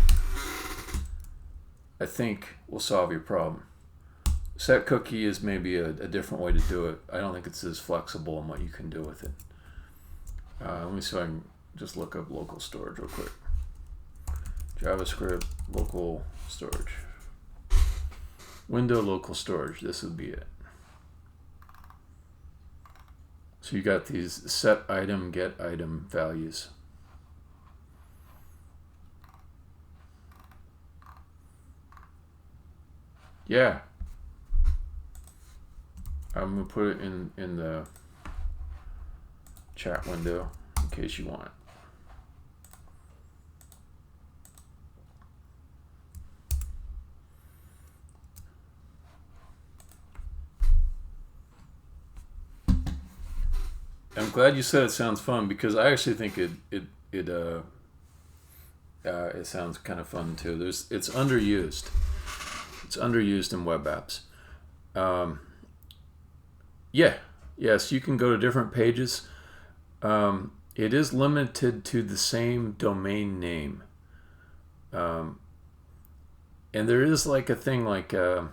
I think, will solve your problem. Set cookie is maybe a different way to do it. I don't think it's as flexible in what you can do with it. Let me see if I can just look up local storage real quick. JavaScript local storage. Window local storage, this would be it. So you got these set item, get item values. Yeah. I'm going to put it in the chat window in case you want it. I'm glad you said it sounds fun, because I actually think it sounds kind of fun too. It's underused. It's underused in web apps. Yes, you can go to different pages. It is limited to the same domain name. And there is like a thing like, okay,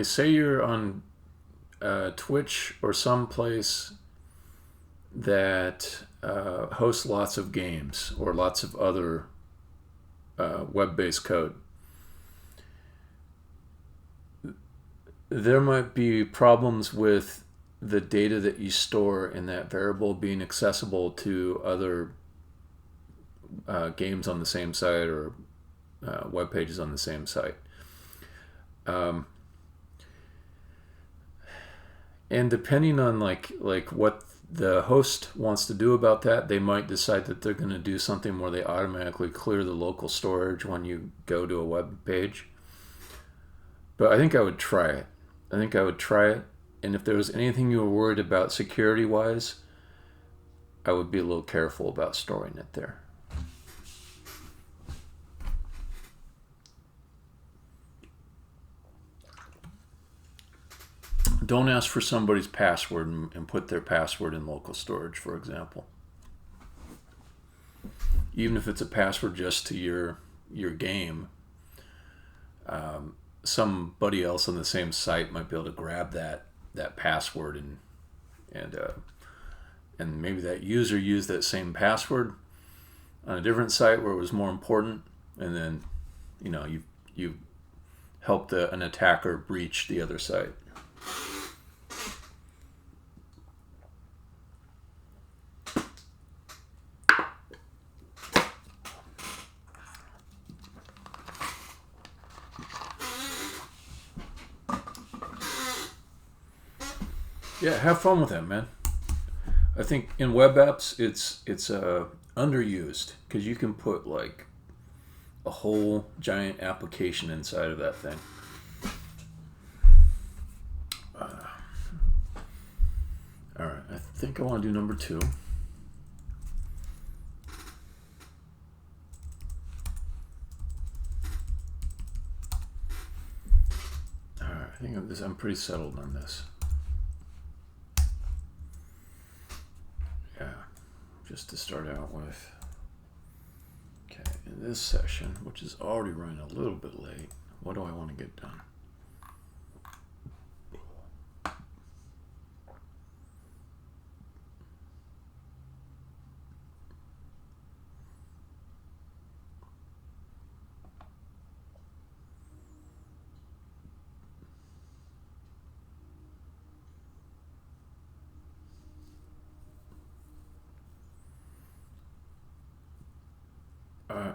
say you're on Twitch or someplace that hosts lots of games or lots of other web-based code. There might be problems with the data that you store in that variable being accessible to other games on the same site or web pages on the same site. And depending on like what the host wants to do about that, they might decide that they're going to do something where they automatically clear the local storage when you go to a web page. But I think I would try it. And if there was anything you were worried about security-wise, I would be a little careful about storing it there. Don't ask for somebody's password and put their password in local storage, for example. Even if it's a password just to your game, somebody else on the same site might be able to grab that password and maybe that user used that same password on a different site where it was more important, and then you helped an attacker breach the other site. Yeah, have fun with that, man. I think in web apps, it's underused because you can put like a whole giant application inside of that thing. All right, I think I want to do number 2. All right, I think I'm pretty settled on this. Just to start out with. Okay, in this session, which is already running a little bit late, what do I want to get done?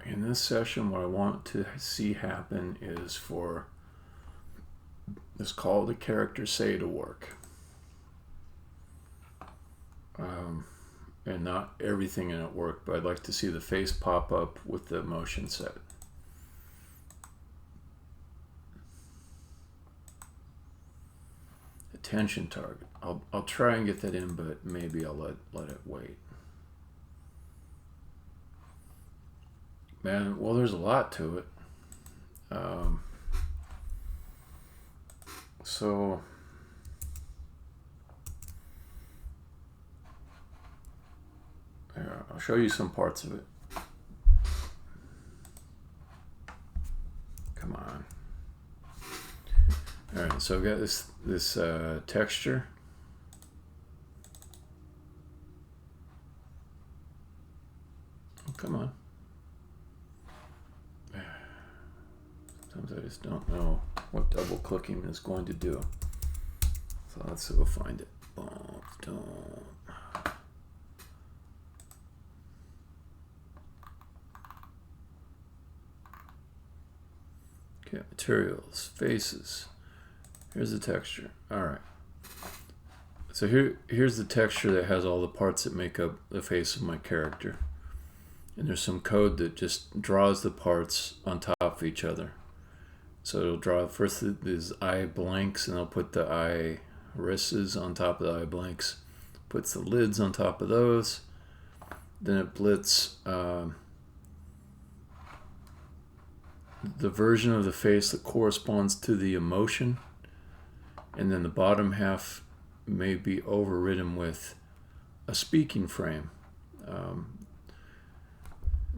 In this session, what I want to see happen is for this call to character say to work. And not everything in it work, but I'd like to see the face pop up with the motion set. Attention target. I'll try and get that in, but maybe I'll let it wait. Man, well, there's a lot to it. So I'll show you some parts of it. Come on. All right, so I've got this texture. Oh, come on. Sometimes I just don't know what double clicking is going to do. So let's go find it. Okay, materials, faces. Here's the texture. All right. So here's the texture that has all the parts that make up the face of my character. And there's some code that just draws the parts on top of each other. So it'll draw first these eye blanks, and I'll put the irises on top of the eye blanks. Puts the lids on top of those. Then it blits the version of the face that corresponds to the emotion. And then the bottom half may be overridden with a speaking frame.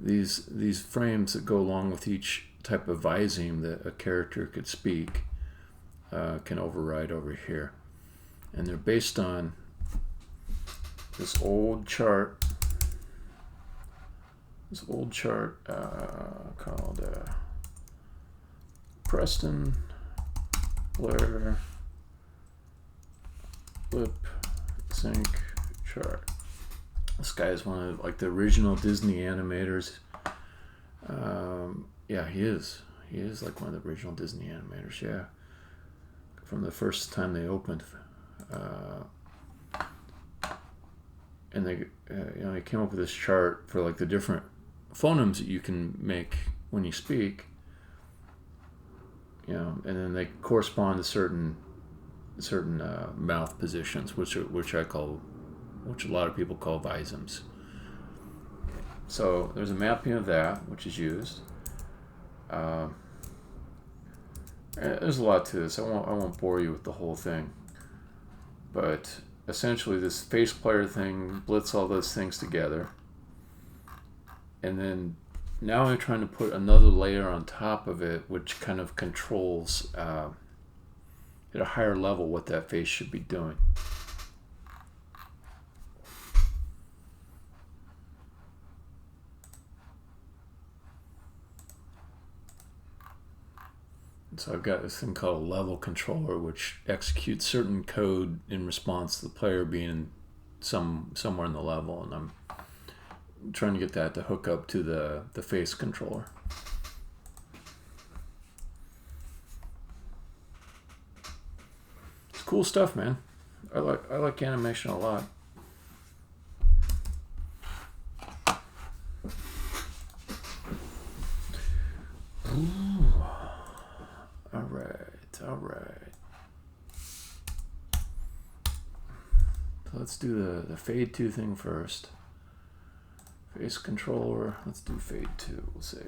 These frames that go along with each type of viseme that a character could speak can override over here. And they're based on this old chart. Called Preston Blair lip sync chart. This guy is one of like the original Disney animators. Yeah, he is. He is like one of the original Disney animators. Yeah, from the first time they opened, and they, they came up with this chart for like the different phonemes that you can make when you speak. And then they correspond to certain mouth positions, which a lot of people call visemes. So there's a mapping of that, which is used. There's a lot to this. I won't bore you with the whole thing. But essentially, this face player thing blits all those things together. And then now I'm trying to put another layer on top of it, which kind of controls at a higher level what that face should be doing. So I've got this thing called a level controller, which executes certain code in response to the player being somewhere in the level, and I'm trying to get that to hook up to the face controller. It's cool stuff, man. I like animation a lot. Ooh. All right. So let's do the fade 2 thing first. Face controller, let's do fade 2, we'll say.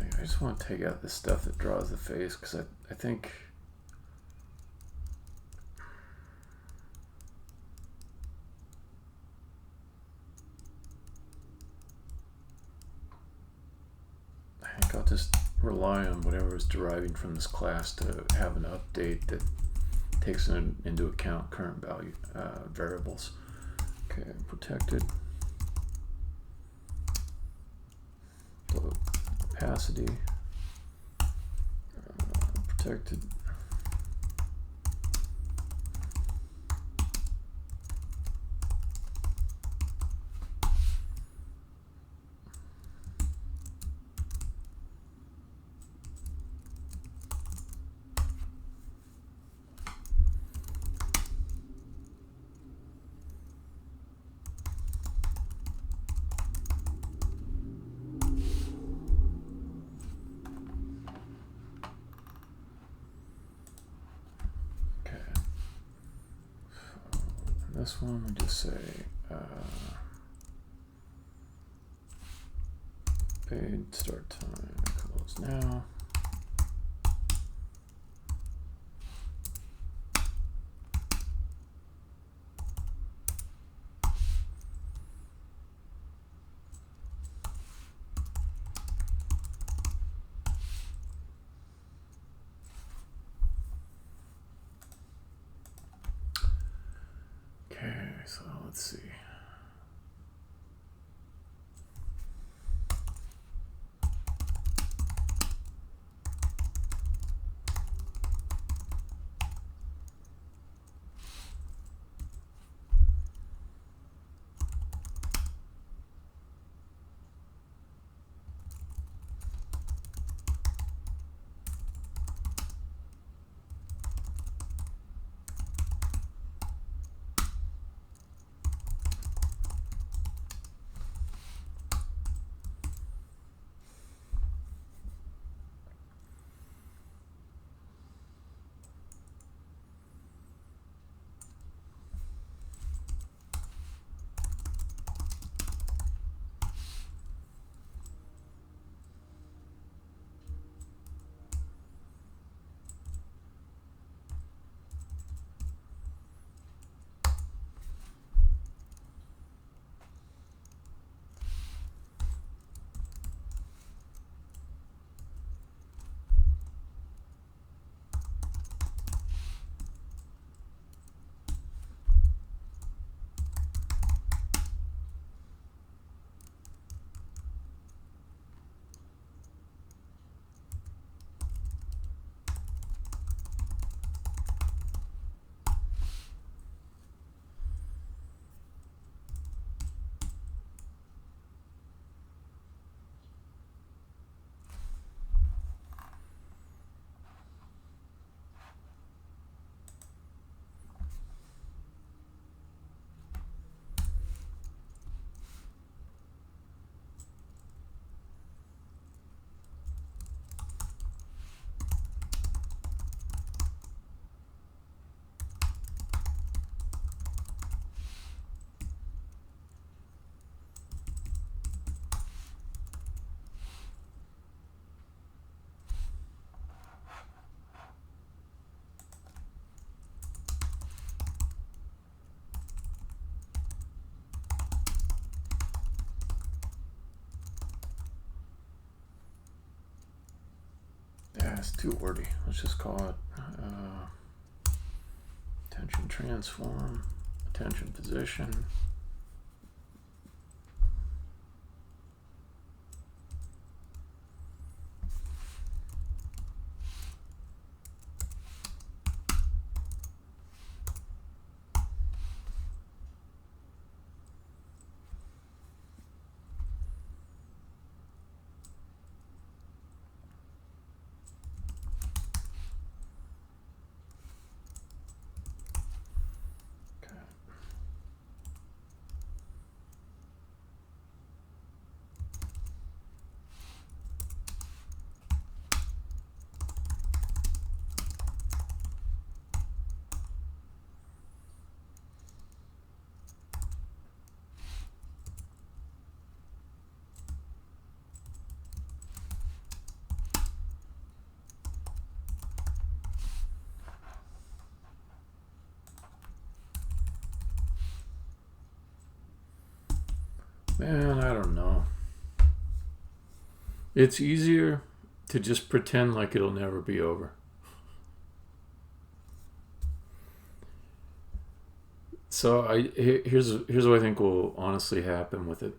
thing. I just want to take out this stuff that draws the face, because I think I'll just rely on whatever is deriving from this class to have an update that takes into account current value variables. Okay, protected. Load opacity. Protected. This one, we just say paid start time close now. Okay, so let's see. Yeah, it's too wordy. Let's just call it attention transform, attention position. Man, I don't know. It's easier to just pretend like it'll never be over. So here's what I think will honestly happen with it.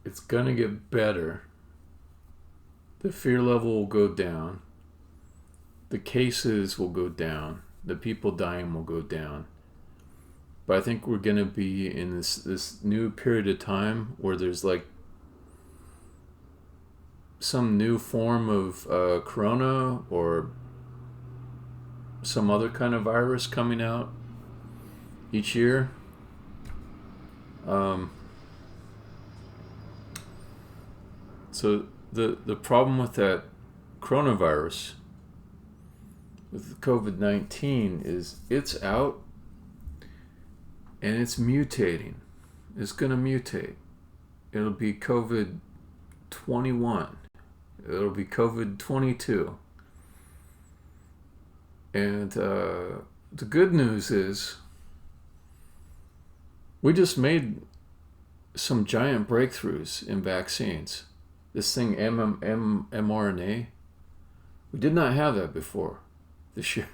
It's gonna get better. The fear level will go down. The cases will go down. The people dying will go down. But I think we're gonna be in this new period of time where there's like some new form of corona or some other kind of virus coming out each year. So the problem with that coronavirus, with COVID-19, is it's out and it's mutating. It's going to mutate. It'll be COVID-21. It'll be COVID-22. And the good news is we just made some giant breakthroughs in vaccines. This thing, mRNA, we did not have that before this year.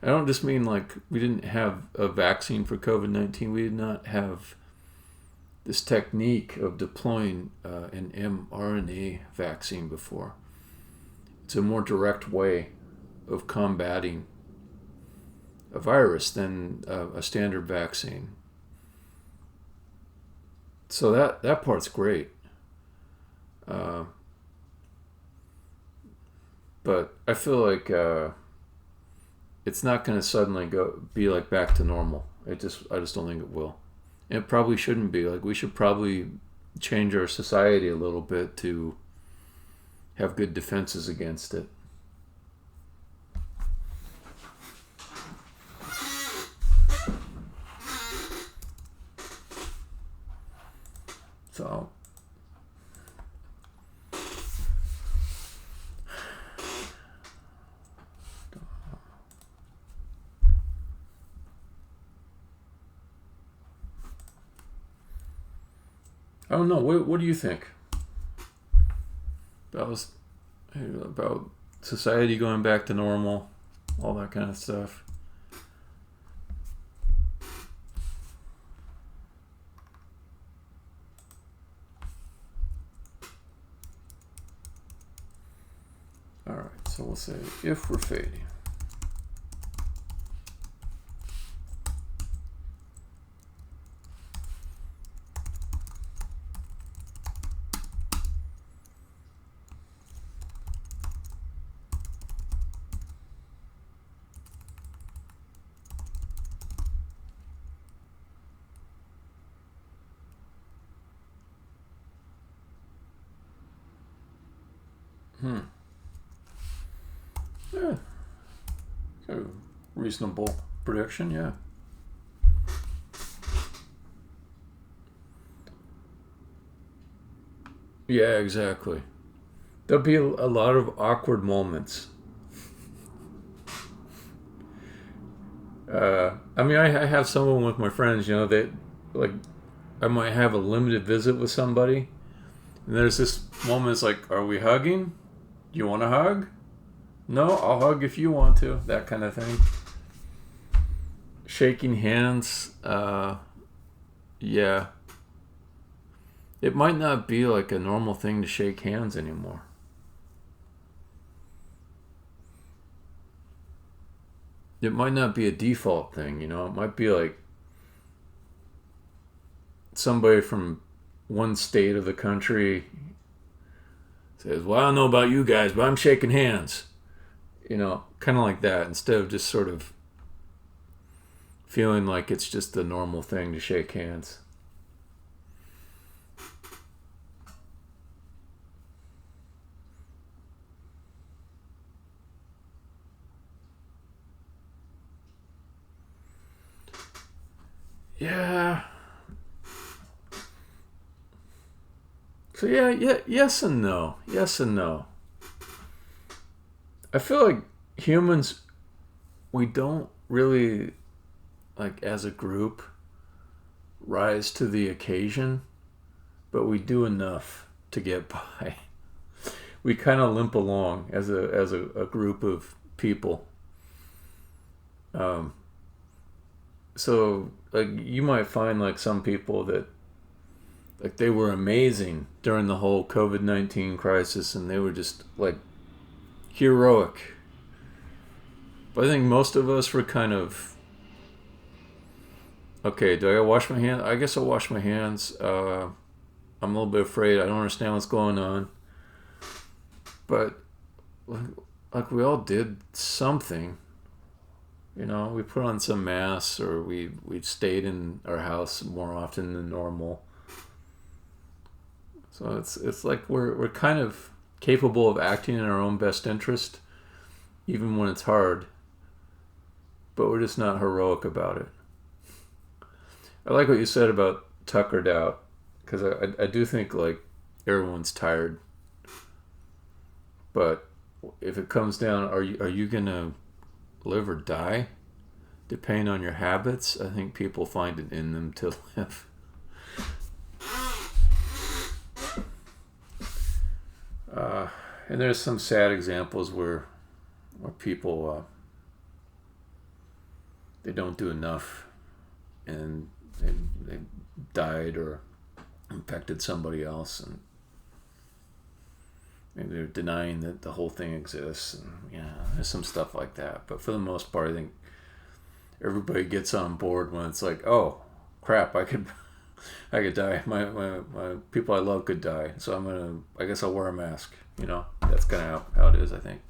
I don't just mean like we didn't have a vaccine for COVID-19. We did not have this technique of deploying an mRNA vaccine before. It's a more direct way of combating a virus than a standard vaccine. So that part's great. But I feel like it's not going to suddenly be like back to normal. I just don't think it will. And it probably shouldn't be. Like, we should probably change our society a little bit to have good defenses against it. So I don't know. What do you think about society going back to normal, all that kind of stuff? All right. So we'll say if we're fading. Yeah. A reasonable prediction, yeah. Yeah, exactly. There'll be a lot of awkward moments. I mean, I have someone with my friends, that like I might have a limited visit with somebody, and there's this moment. It's like, are we hugging? Do you want to hug? No, I'll hug if you want to. That kind of thing. Shaking hands. Yeah. It might not be like a normal thing to shake hands anymore. It might not be a default thing, It might be like somebody from one state of the country says, well, I don't know about you guys, but I'm shaking hands. Kind of like that, instead of just sort of feeling like it's just a normal thing to shake hands. Yeah. So yes and no. Yes and no. I feel like humans, we don't really, like, as a group, rise to the occasion, but we do enough to get by. We kind of limp along as a group of people. So like you might find like some people that like they were amazing during the whole COVID-19 crisis, and they were just like heroic. But I think most of us were kind of, okay, do I gotta wash my hands? I guess I'll wash my hands. I'm a little bit afraid. I don't understand what's going on. But like we all did something. You know, we put on some masks, or we stayed in our house more often than normal. So it's like we're kind of capable of acting in our own best interest, even when it's hard. But we're just not heroic about it. I like what you said about tuckered out, because I do think like everyone's tired. But if it comes down, are you gonna live or die? Depending on your habits, I think people find it in them to live. And there's some sad examples where people they don't do enough, and they died or infected somebody else, and maybe they're denying that the whole thing exists, and there's some stuff like that. But for the most part, I think everybody gets on board when it's like, oh crap, I could die. My people I love could die, so I guess I'll wear a mask. That's kind of how it is, I think.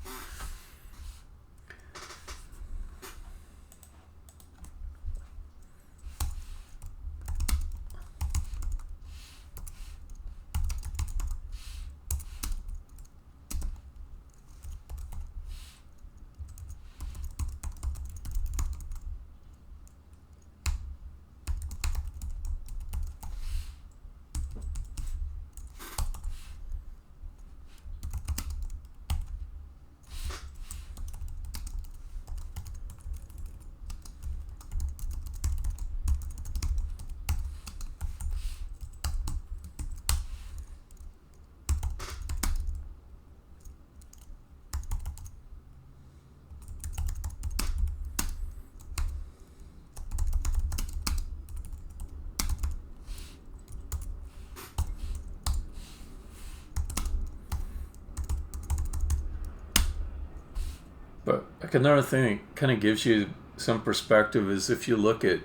But like another thing that kind of gives you some perspective is if you look at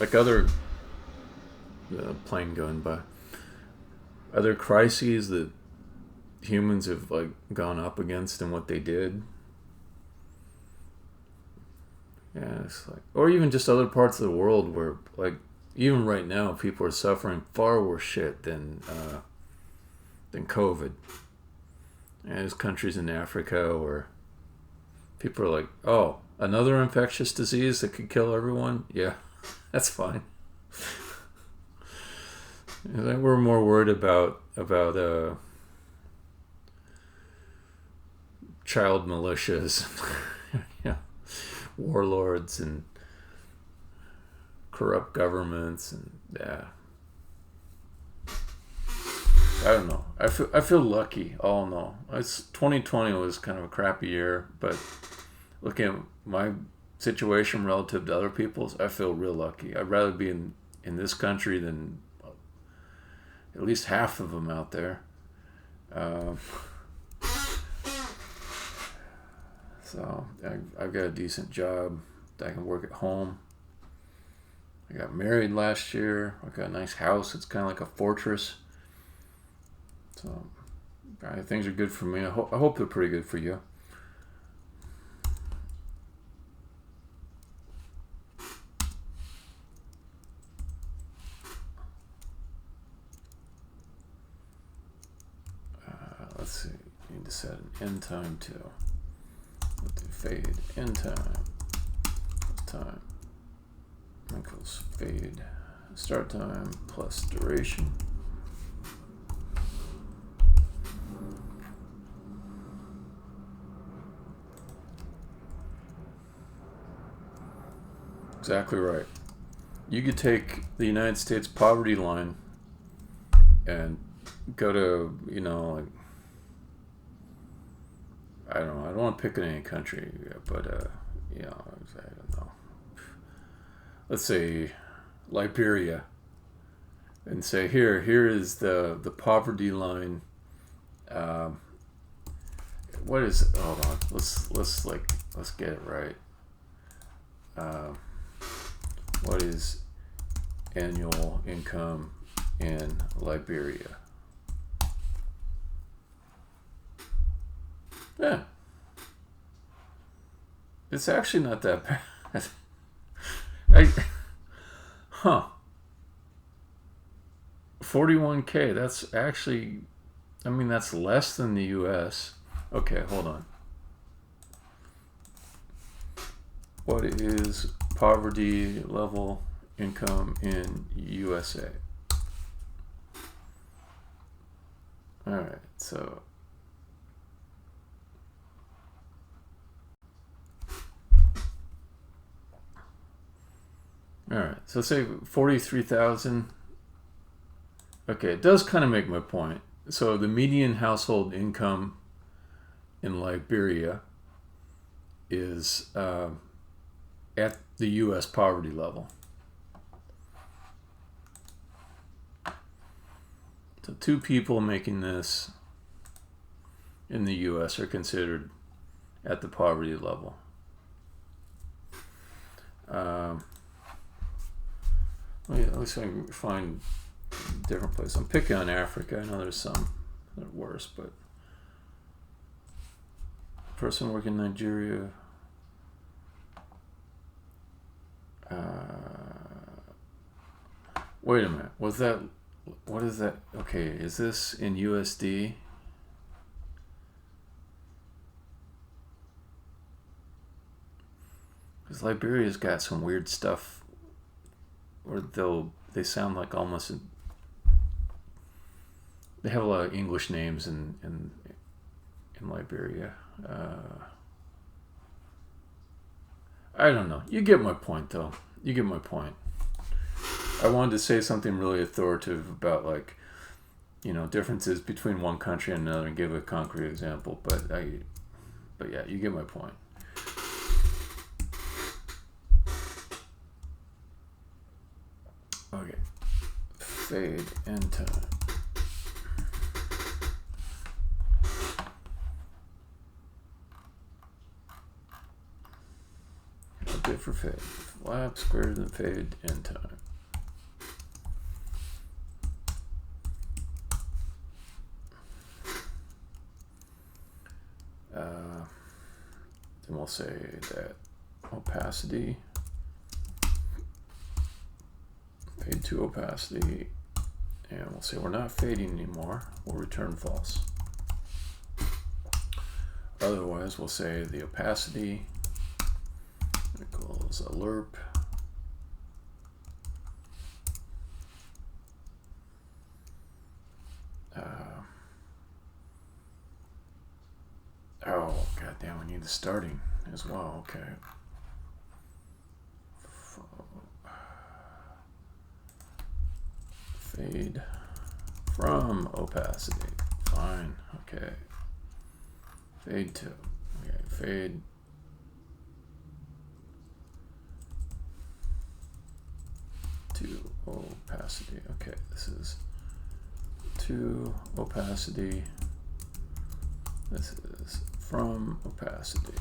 like other plane going by, other crises that humans have like gone up against and what they did. Yeah, it's like, or even just other parts of the world where like even right now people are suffering far worse shit than COVID. And there's countries in Africa where people are like, oh, another infectious disease that could kill everyone? Yeah, that's fine. We're more worried about child militias, warlords and corrupt governments, and I don't know. I feel lucky. All in all, 2020 was kind of a crappy year, but looking at my situation relative to other people's, I feel real lucky. I'd rather be in this country than at least half of them out there. So I've got a decent job. I can work at home. I got married last year. I got a nice house. It's kind of like a fortress. So things are good for me. I hope they're pretty good for you. Let's see. You need to set an end time too. Let's do fade end time equals fade start time plus duration. Exactly right. You could take the United States poverty line and go to, you know, like, I don't know. I don't want to pick any country, but you know, I don't know. Let's say Liberia, and say here is the poverty line. What is? Hold on. Let's get it right. What is annual income in Liberia? Yeah. It's actually not that bad. Huh. 41K. That's actually, I mean, that's less than the US. Okay, hold on. What is poverty level income in USA? All right, so say 43,000. Okay, it does kind of make my point. So the median household income in Liberia is at the U.S. poverty level. So 2 people making this in the U.S. are considered at the poverty level. At least I can find different places. I'm picking on Africa. I know there's some that are worse, but person working in Nigeria. Wait a minute. Was that? What is that? Okay, is this in USD? Because Liberia's got some weird stuff, or they sound like almost. They have a lot of English names in Liberia. I don't know. You get my point, though. You get my point. I wanted to say something really authoritative about, like, you know, differences between one country and another, and give a concrete example. But yeah, you get my point. Okay. Fade end time. Okay, for fade. Lapse greater than fade end time. Then we'll say that opacity, fade to opacity, and we'll say we're not fading anymore. We'll return false. Otherwise, we'll say the opacity equals a lerp oh, goddamn, we need the starting as well. Okay. Fade from opacity. Fine. Okay. Fade to. Okay. Fade. To opacity. Okay. This is to opacity. This is from opacity.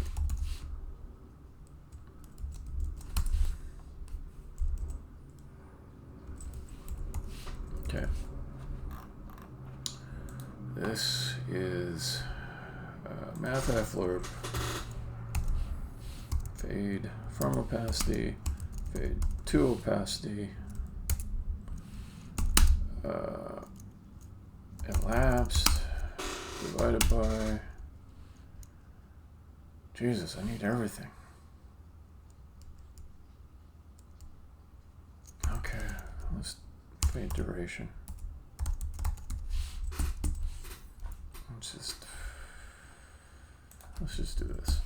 Okay. This is math flip. Fade from opacity. Fade to opacity. Elapsed divided by. Jesus, I need everything. Okay, let's fade duration. Let's just do this.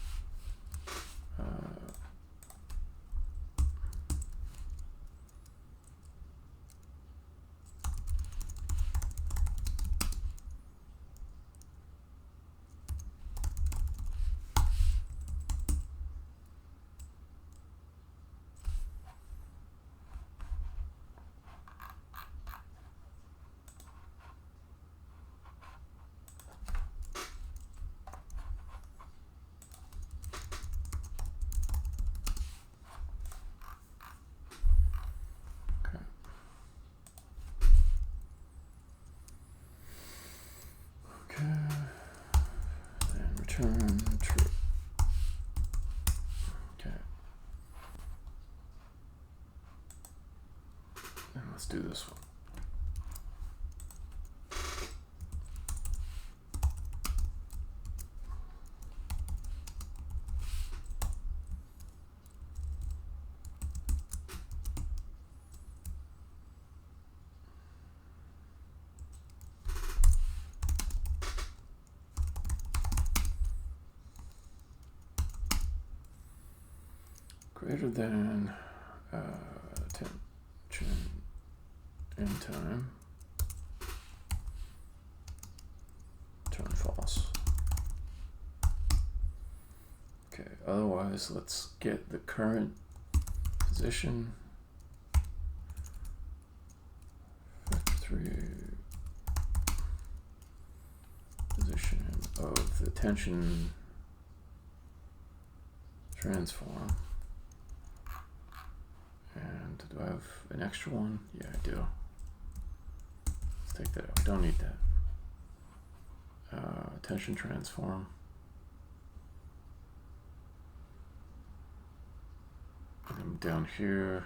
let's do this one. Greater than tension end time. Turn false. Okay, otherwise let's get the current position. Factor 3 position of the tension transform. And do I have an extra one? Yeah, I do. Let's take that out. We don't need that. Tension transform. And then down here,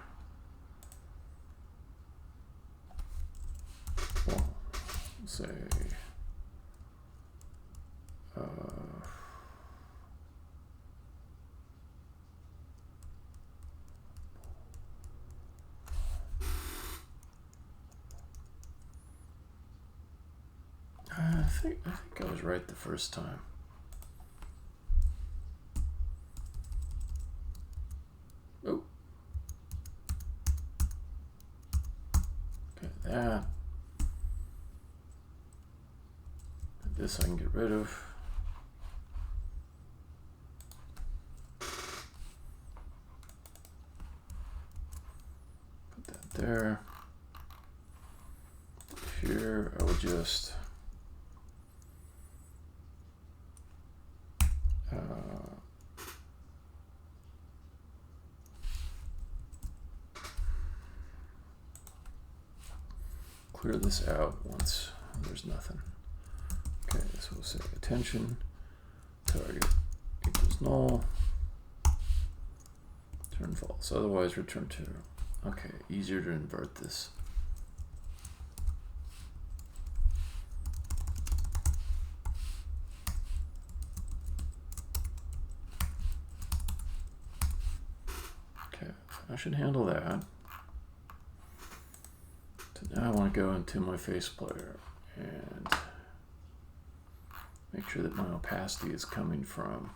well, say, I think I was right the first time. Oh. Okay, that. This I can get rid of. Put that there. Here I will just clear this out once there's nothing. Okay, so we'll say attention target equals null, turn false, otherwise return true. Okay, easier to invert this. Okay, I should handle that. So now I want to go into my face player and make sure that my opacity is coming from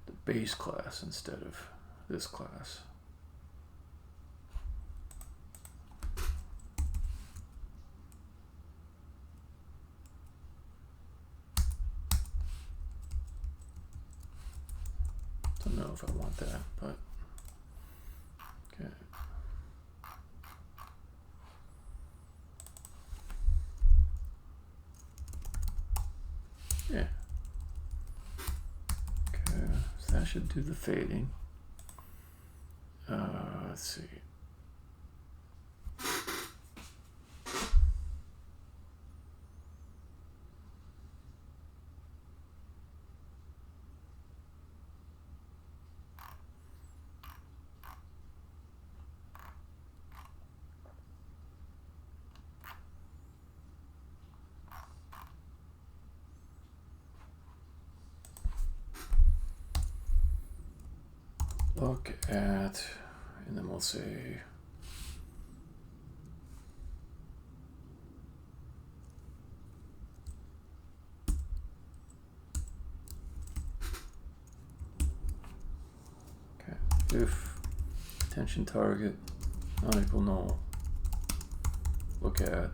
the base class instead of this class. Don't know if I want that, but okay. Yeah. Okay, so that should do the fading. Let's see. Look at, and then we'll say if tension target not equal null, look at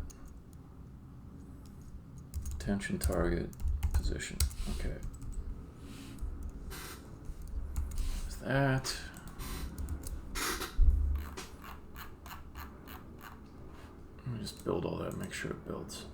tension target position. Okay. There's that. Let me just build all that, make sure it builds.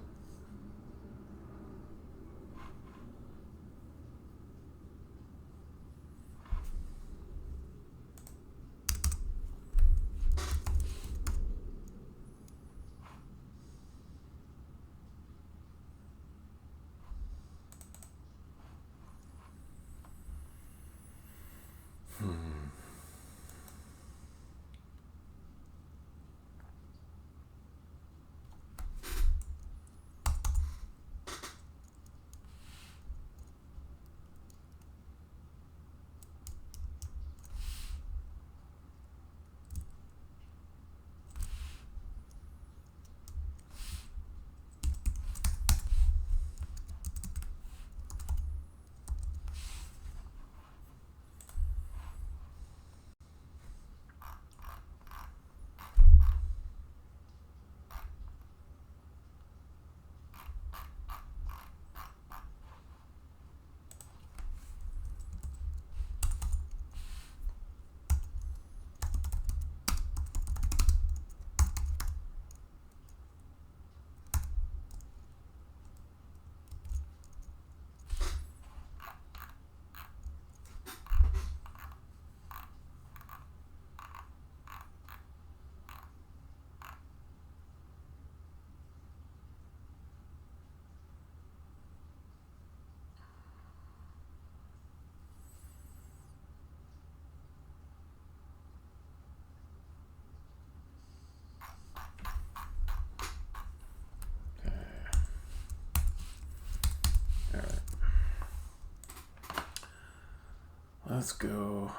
let's go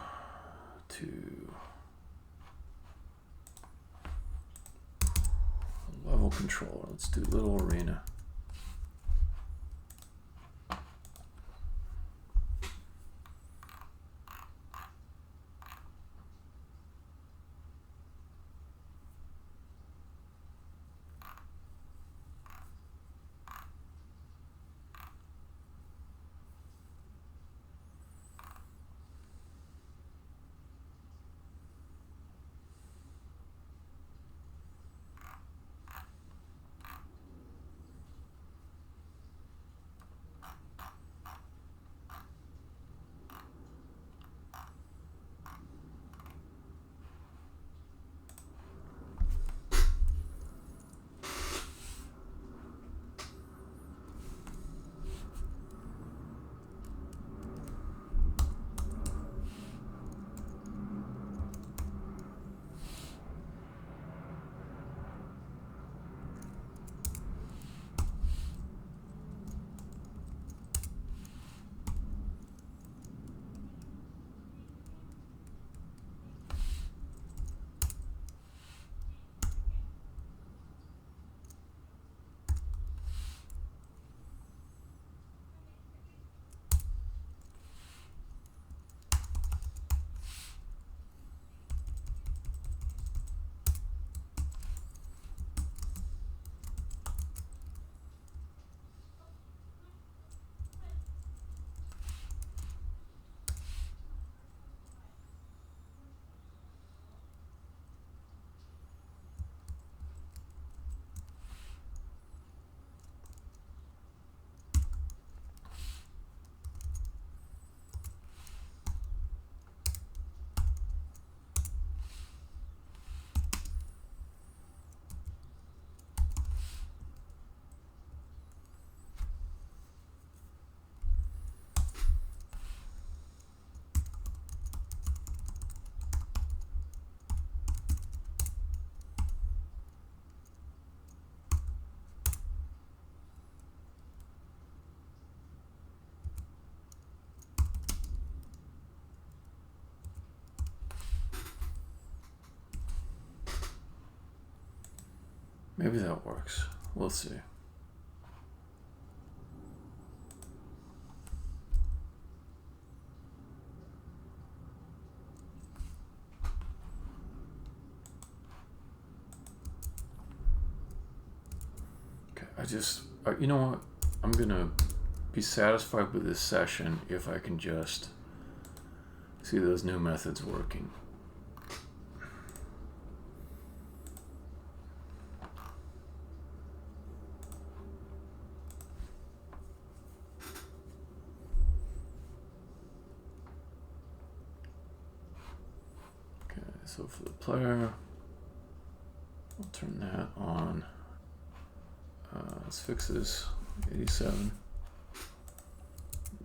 to level controller. Let's do little arena. Maybe that works. We'll see. Okay, you know what? I'm gonna be satisfied with this session if I can just see those new methods working. So for the player, I'll turn that on. Let's fix this 87.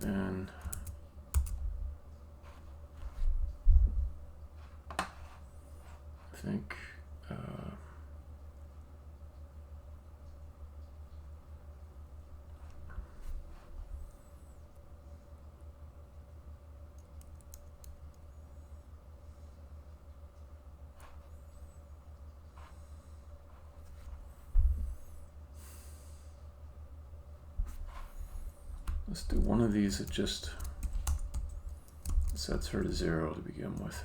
And I think let's do one of these that just sets her to 0 to begin with.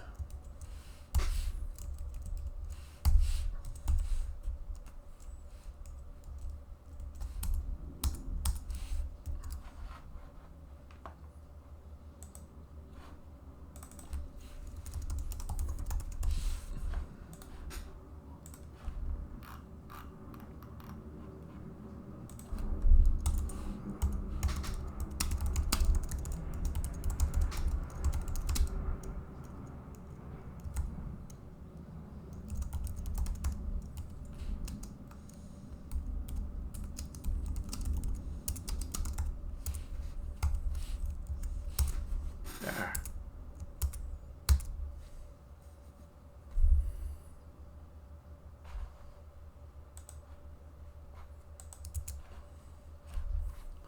There.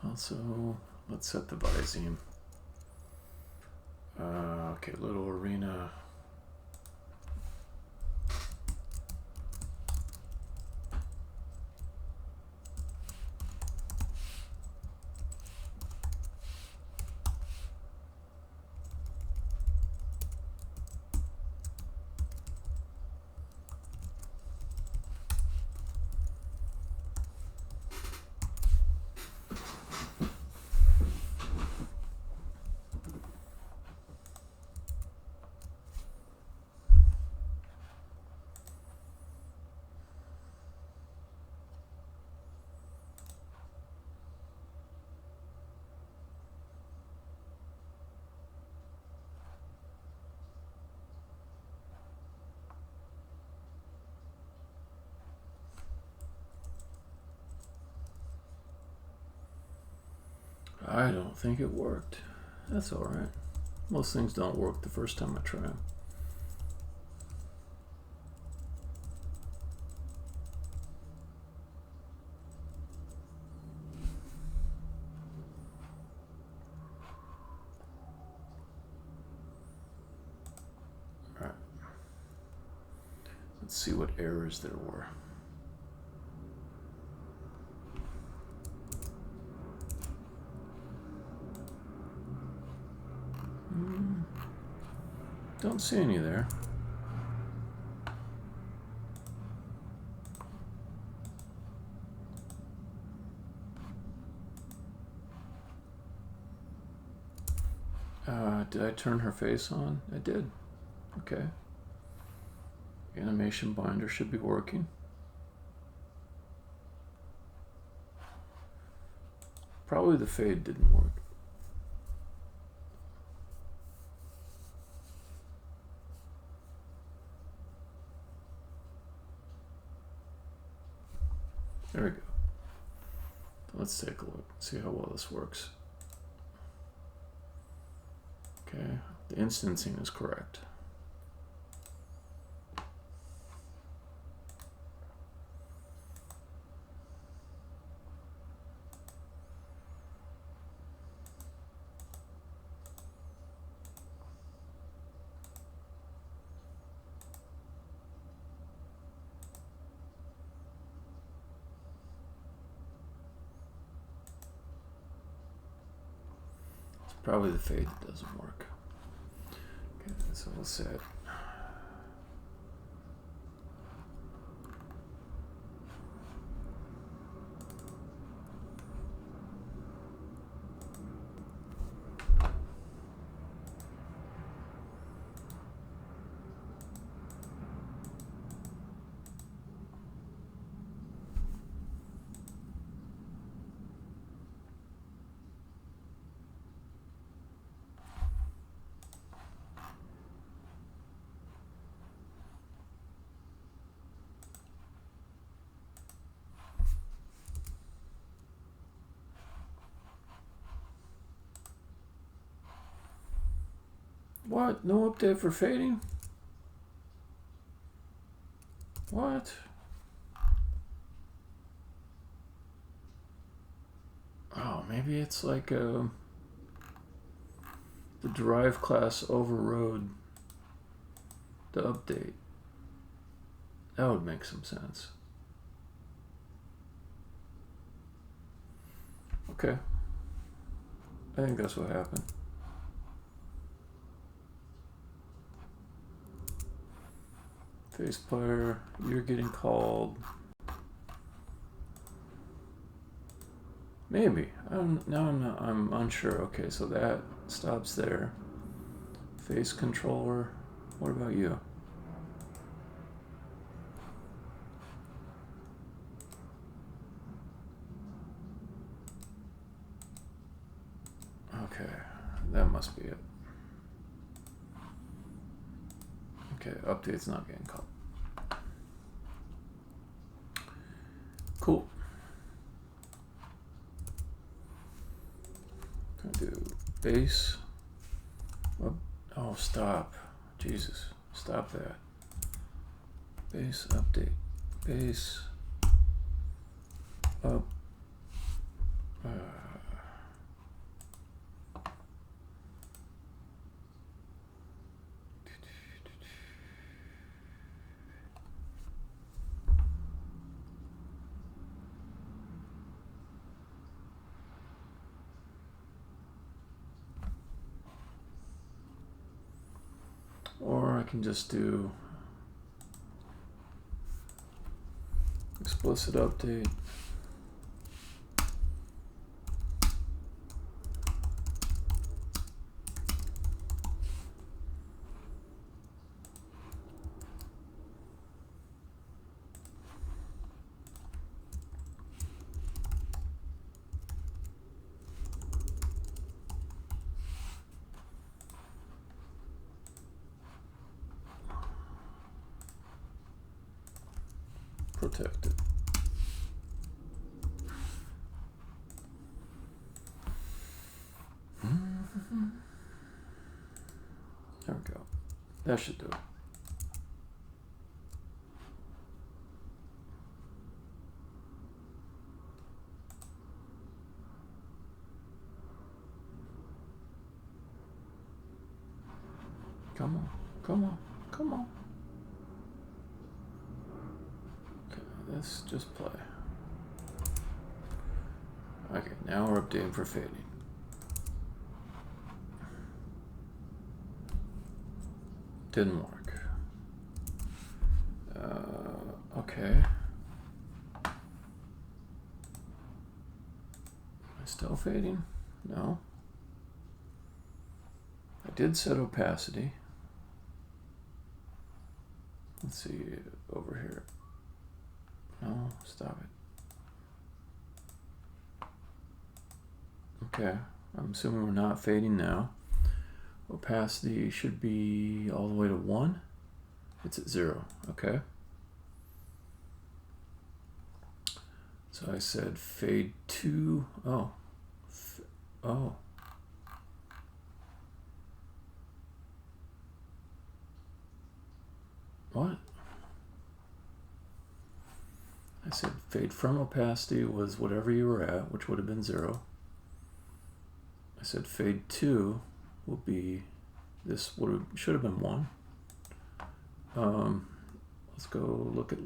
Also, let's set the visine. Okay, little arena. I don't think it worked. That's alright. Most things don't work the first time I try them. Alright. Let's see what errors there were. Don't see any there. Did I turn her face on? I did. Okay. Animation binder should be working. Probably the fade didn't work. There we go. Let's take a look, see how well this works. Okay, the instancing is correct. Probably the fade that doesn't work. Okay, so we'll set. What? No update for fading? What? Oh, maybe it's like the derive class overrode the update. That would make some sense. Okay. I think that's what happened. Face player, you're getting called. Maybe. I'm unsure. Okay, so that stops there. Face controller. What about you? Okay, that must be it. Okay, update's not getting called. Cool. Gonna do base. Oh, stop. Jesus, stop that. Base update. Base up. Or I can just do explicit update. Protected. There we go. That should do it. Come on, come on, come on. Okay, let's just play. Okay, now we're updating for fading. Didn't work. Okay. Am I still fading? No. I did set opacity. Let's see over here. No, stop it. Okay, I'm assuming we're not fading now. Opacity should be all the way to 1. It's at 0. Okay. So I said fade 2. Oh. Oh. What? I said fade from opacity was whatever you were at, which would have been 0. I said fade 2 will be this should have been 1. Let's go look at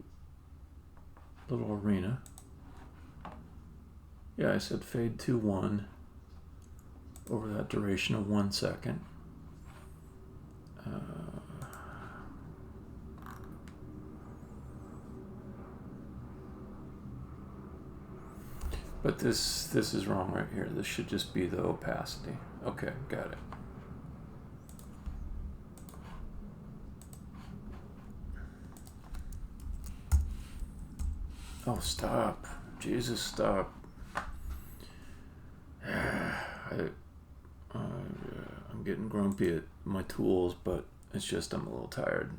little arena. Yeah, I said fade to 1 over that duration of 1 second. But this is wrong right here. This should just be the opacity. Okay, got it. Oh, stop. Jesus, stop. I'm getting grumpy at my tools, but it's just I'm a little tired.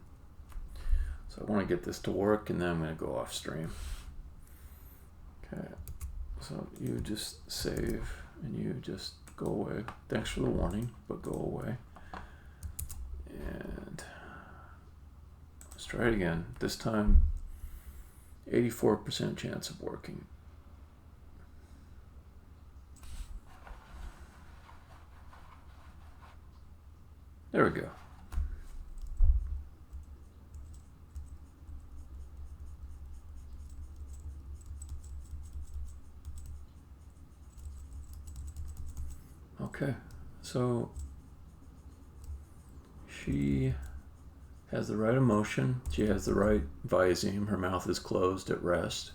So I want to get this to work, and then I'm going to go off stream. Okay. So you just save, and you just go away. Thanks for the warning, but go away. And let's try it again. This time, 84% chance of working. There we go. Okay, so she has the right emotion. She has the right viseme. Her mouth is closed at rest.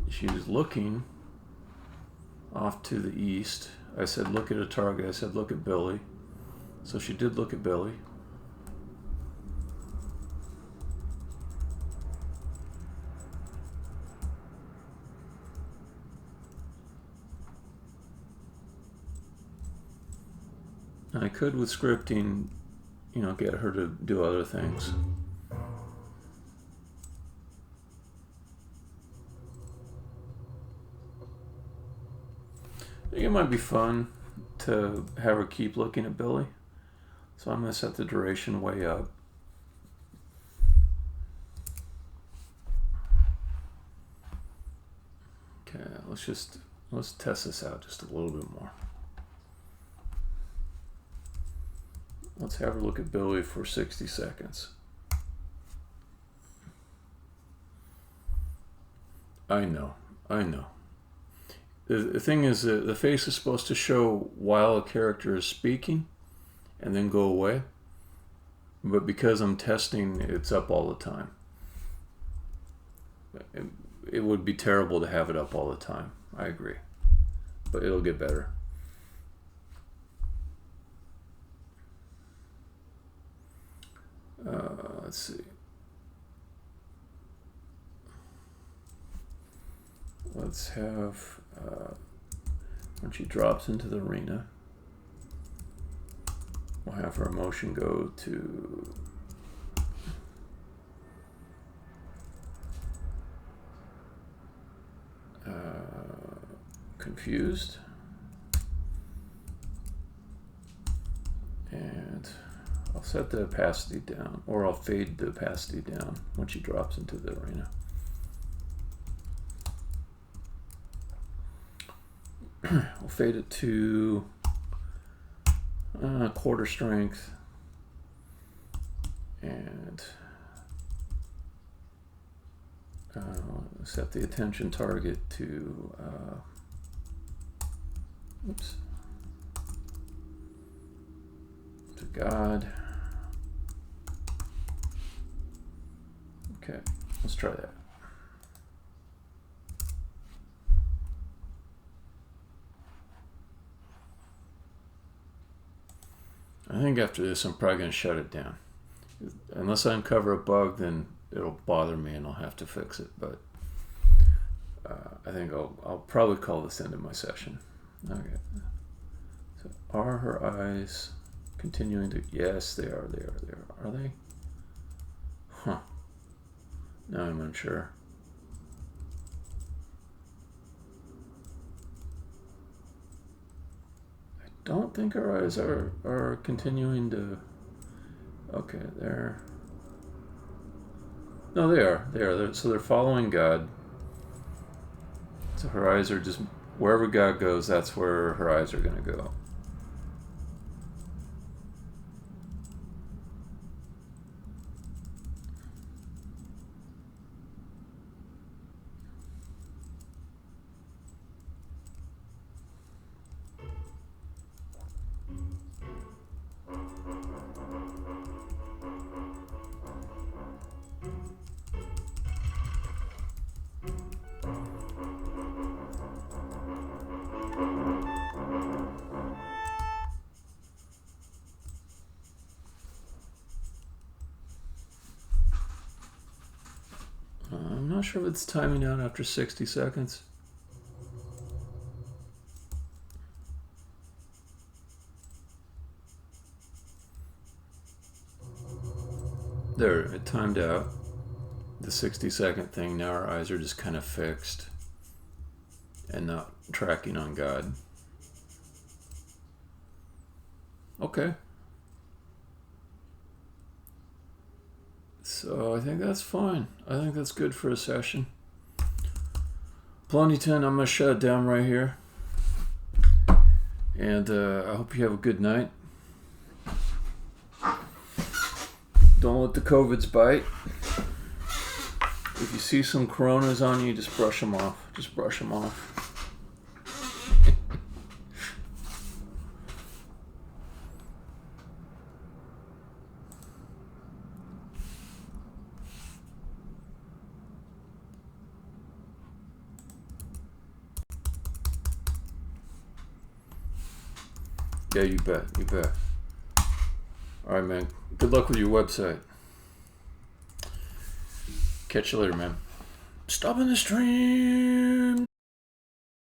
She's looking off to the east. I said look at a target. I said look at Billy. So she did look at Billy. And I could, with scripting, get her to do other things. I think it might be fun to have her keep looking at Billy. So I'm going to set the duration way up. Okay, let's test this out just a little bit more. Let's have her look at Billy for 60 seconds. I know. The thing is that the face is supposed to show while a character is speaking and then go away. But because I'm testing, it's up all the time. It would be terrible to have it up all the time. I agree. But it'll get better. Let's see. Let's have, when she drops into the arena, we'll have her emotion go to confused, and I'll set the opacity down, or I'll fade the opacity down when she drops into the arena. We'll fade it to quarter strength, and set the attention target to to God. Okay, let's try that. I think after this I'm probably going to shut it down. Unless I uncover a bug, then it'll bother me and I'll have to fix it. But I think I'll probably call this end of my session. Okay. So are her eyes continuing to? Yes, they are. They are. They are. Are they? Huh. Now I'm unsure. I don't think her eyes are continuing to. Okay, they're. No, they are. They are. So they're following God. So her eyes are just wherever God goes. That's where her eyes are going to go. I'm not sure if it's timing out after 60 seconds. There, it timed out. The 60-second thing, now our eyes are just kind of fixed and not tracking on God. Okay. So I think that's fine. I think that's good for a session. Plundy 10, I'm going to shut it down right here. And I hope you have a good night. Don't let the COVIDs bite. If you see some coronas on you, just brush them off. Just brush them off. Yeah, you bet. You bet. All right, man. Good luck with your website. Catch you later, man. Stopping the stream.